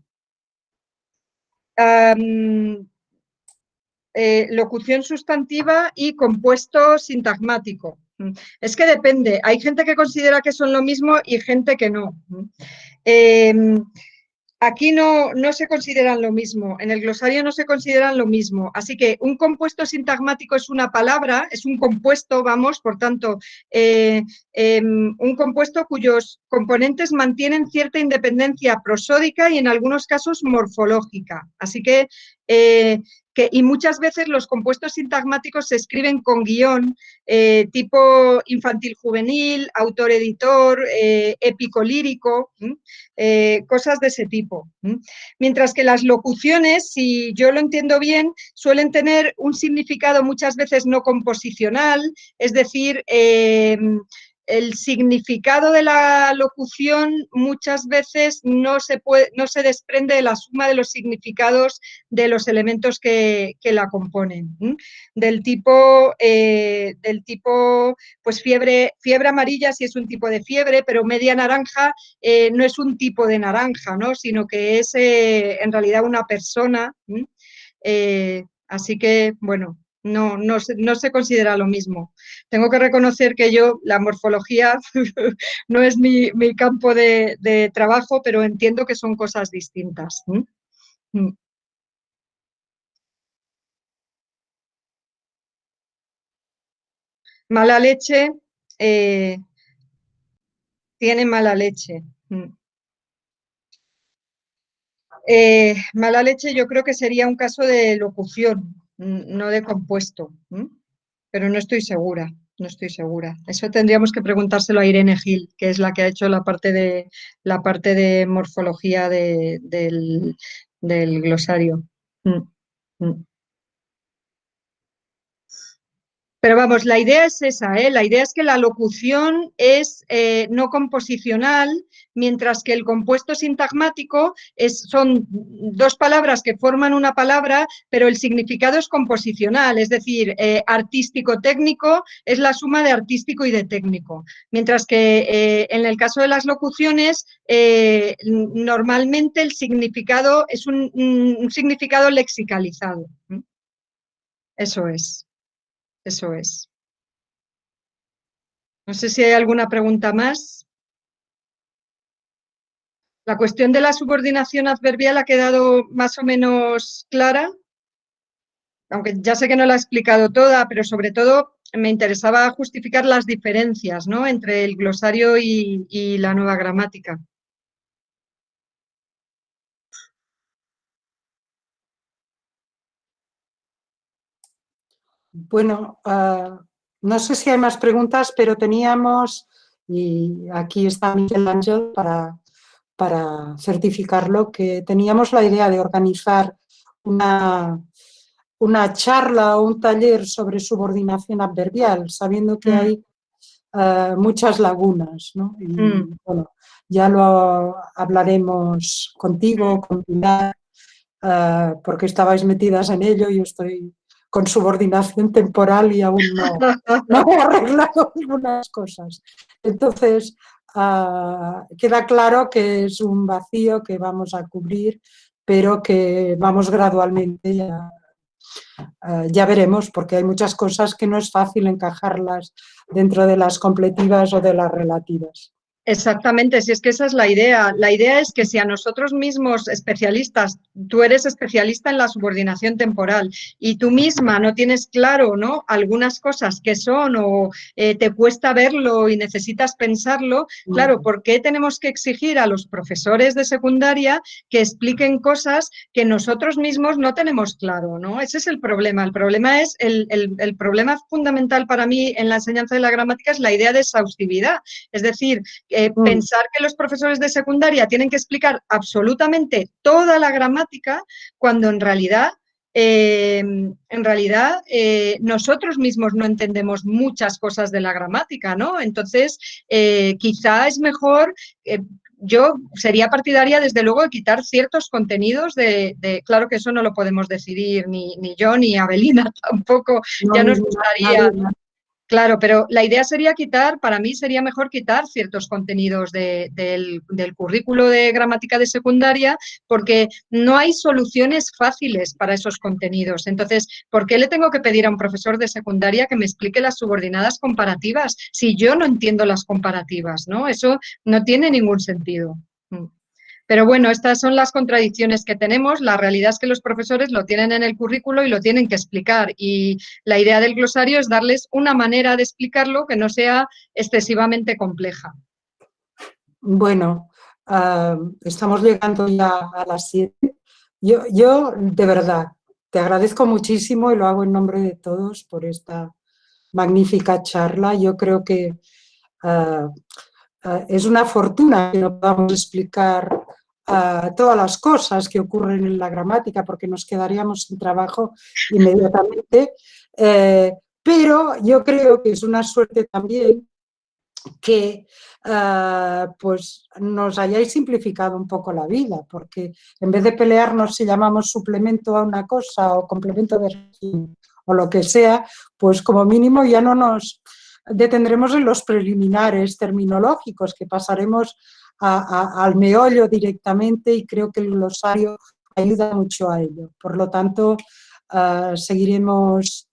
Locución sustantiva y compuesto sintagmático. Es que depende, hay gente que considera que son lo mismo y gente que no. Aquí no se consideran lo mismo, en el glosario no se consideran lo mismo, así que un compuesto sintagmático es una palabra, es un compuesto, vamos, por tanto, un compuesto cuyos componentes mantienen cierta independencia prosódica y en algunos casos morfológica, así que y muchas veces los compuestos sintagmáticos se escriben con guión, tipo infantil-juvenil, autor-editor, épico-lírico, cosas de ese tipo. Mientras que las locuciones, si yo lo entiendo bien, suelen tener un significado muchas veces no composicional, es decir, el significado de la locución muchas veces no se desprende de la suma de los significados de los elementos que la componen. Del tipo, pues fiebre amarilla sí es un tipo de fiebre, pero media naranja no es un tipo de naranja, ¿no? Sino que es en realidad una persona. Así que, bueno, no se considera lo mismo. Tengo que reconocer que yo, la morfología no es mi campo de trabajo, pero entiendo que son cosas distintas. Mala leche, tiene mala leche. Mala leche yo creo que sería un caso de locución, no de compuesto, pero no estoy segura, no estoy segura. Eso tendríamos que preguntárselo a Irene Gil, que es la que ha hecho la parte de morfología del glosario. Pero vamos, la idea es esa, ¿eh? La idea es que la locución es no composicional, mientras que el compuesto sintagmático son dos palabras que forman una palabra, pero el significado es composicional, es decir, artístico-técnico es la suma de artístico y de técnico, mientras que en el caso de las locuciones, normalmente el significado es un significado lexicalizado. Eso es. Eso es. No sé si hay alguna pregunta más. ¿La cuestión de la subordinación adverbial ha quedado más o menos clara? Aunque ya sé que no la he explicado toda, pero sobre todo me interesaba justificar las diferencias, ¿no?, entre el glosario y la nueva gramática. Bueno, no sé si hay más preguntas, pero teníamos, y aquí está Miguel Ángel para certificarlo, que teníamos la idea de organizar una charla o un taller sobre subordinación adverbial, sabiendo que hay muchas lagunas, ¿no? Y bueno, ya lo hablaremos contigo, con Pilar, porque estabais metidas en ello y yo estoy con subordinación temporal y aún no he arreglado algunas cosas. Entonces, queda claro que es un vacío que vamos a cubrir, pero que vamos gradualmente ya veremos, porque hay muchas cosas que no es fácil encajarlas dentro de las completivas o de las relativas. Exactamente, si es que esa es la idea. La idea es que si a nosotros mismos especialistas, tú eres especialista en la subordinación temporal y tú misma no tienes claro, ¿no?, algunas cosas que son o te cuesta verlo y necesitas pensarlo, claro, ¿por qué tenemos que exigir a los profesores de secundaria que expliquen cosas que nosotros mismos no tenemos claro, ¿no? Ese es el problema. El problema es, el problema fundamental para mí en la enseñanza de la gramática es la idea de exhaustividad, es decir, pensar que los profesores de secundaria tienen que explicar absolutamente toda la gramática, cuando en realidad en realidad nosotros mismos no entendemos muchas cosas de la gramática, ¿no? Entonces, quizá es mejor, yo sería partidaria desde luego de quitar ciertos contenidos claro que eso no lo podemos decidir ni yo ni Avelina tampoco, No, ya nos gustaría... nadie. Claro, pero la idea sería para mí sería mejor quitar ciertos contenidos del currículo de gramática de secundaria porque no hay soluciones fáciles para esos contenidos. Entonces, ¿por qué le tengo que pedir a un profesor de secundaria que me explique las subordinadas comparativas si yo no entiendo las comparativas, ¿no? Eso no tiene ningún sentido. Pero bueno, estas son las contradicciones que tenemos. La realidad es que los profesores lo tienen en el currículo y lo tienen que explicar. Y la idea del glosario es darles una manera de explicarlo que no sea excesivamente compleja. Bueno, estamos llegando ya a las 7. Yo, de verdad, te agradezco muchísimo y lo hago en nombre de todos por esta magnífica charla. Yo creo que es una fortuna que no podamos explicar todas las cosas que ocurren en la gramática porque nos quedaríamos sin trabajo inmediatamente, pero yo creo que es una suerte también que pues nos hayáis simplificado un poco la vida, porque en vez de pelearnos si llamamos suplemento a una cosa o complemento de régimen o lo que sea, pues como mínimo ya no nos detendremos en los preliminares terminológicos, que pasaremos al meollo directamente y creo que el glosario ayuda mucho a ello. Por lo tanto, seguiremos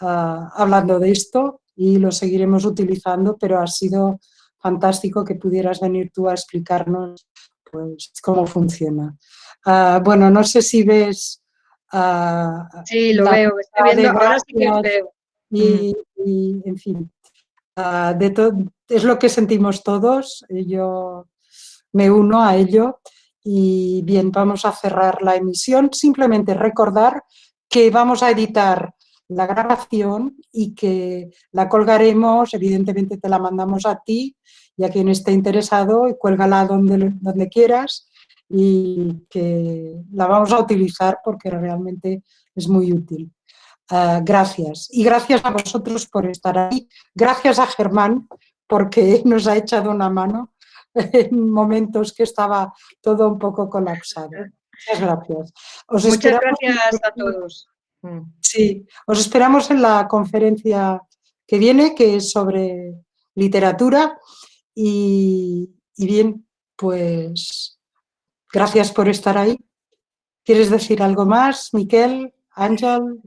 hablando de esto y lo seguiremos utilizando, pero ha sido fantástico que pudieras venir tú a explicarnos pues, cómo funciona. Bueno, no sé si ves... sí, lo veo, estoy viendo, ahora sí que os veo. Y en fin, es lo que sentimos todos, yo me uno a ello y bien, vamos a cerrar la emisión. Simplemente recordar que vamos a editar la grabación y que la colgaremos, evidentemente te la mandamos a ti y a quien esté interesado, y cuélgala donde quieras y que la vamos a utilizar porque realmente es muy útil. Gracias. Y gracias a vosotros por estar ahí. Gracias a Germán porque nos ha echado una mano en momentos que estaba todo un poco colapsado. Muchas gracias. Muchas gracias a todos. Sí, os esperamos en la conferencia que viene, que es sobre literatura. Y bien, pues gracias por estar ahí. ¿Quieres decir algo más, Miquel, Ángel,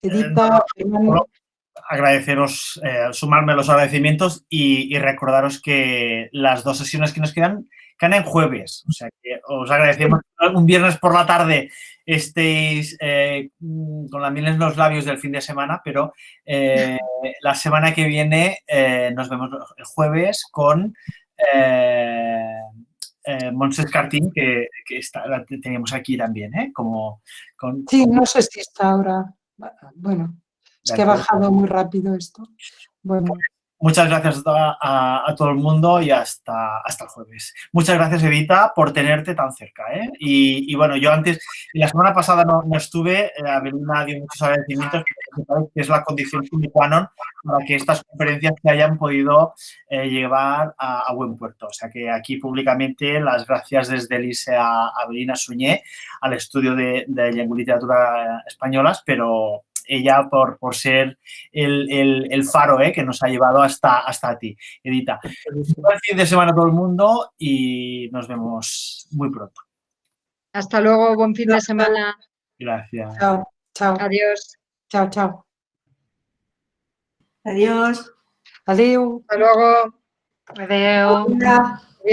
Edita? No, agradeceros, sumarme a los agradecimientos y recordaros que las 2 sesiones que nos quedan en jueves. O sea que os agradecemos un viernes por la tarde estéis con la miel en los labios del fin de semana, pero la semana que viene nos vemos el jueves con Montse Escartín, que la teníamos aquí también, Sí, no sé si está ahora. Bueno, es que ha bajado muy rápido esto. Bueno. Muchas gracias a todo el mundo y hasta el jueves. Muchas gracias, Edita, por tenerte tan cerca. Y bueno, yo antes, la semana pasada no estuve, Avelina dio muchos agradecimientos, que es la condición sine qua non para que estas conferencias se hayan podido llevar a buen puerto. O sea que aquí públicamente las gracias desde el ISE a Avelina Suñé, al estudio de lengua y literatura españolas, pero ella por ser el faro que nos ha llevado hasta ti, Edita. Buen fin de semana a todo el mundo y nos vemos muy pronto. Hasta luego, buen fin de semana. Gracias. Chao, chao. Adiós. Chao, chao. Adiós. Adiós. Hasta luego. Adiós.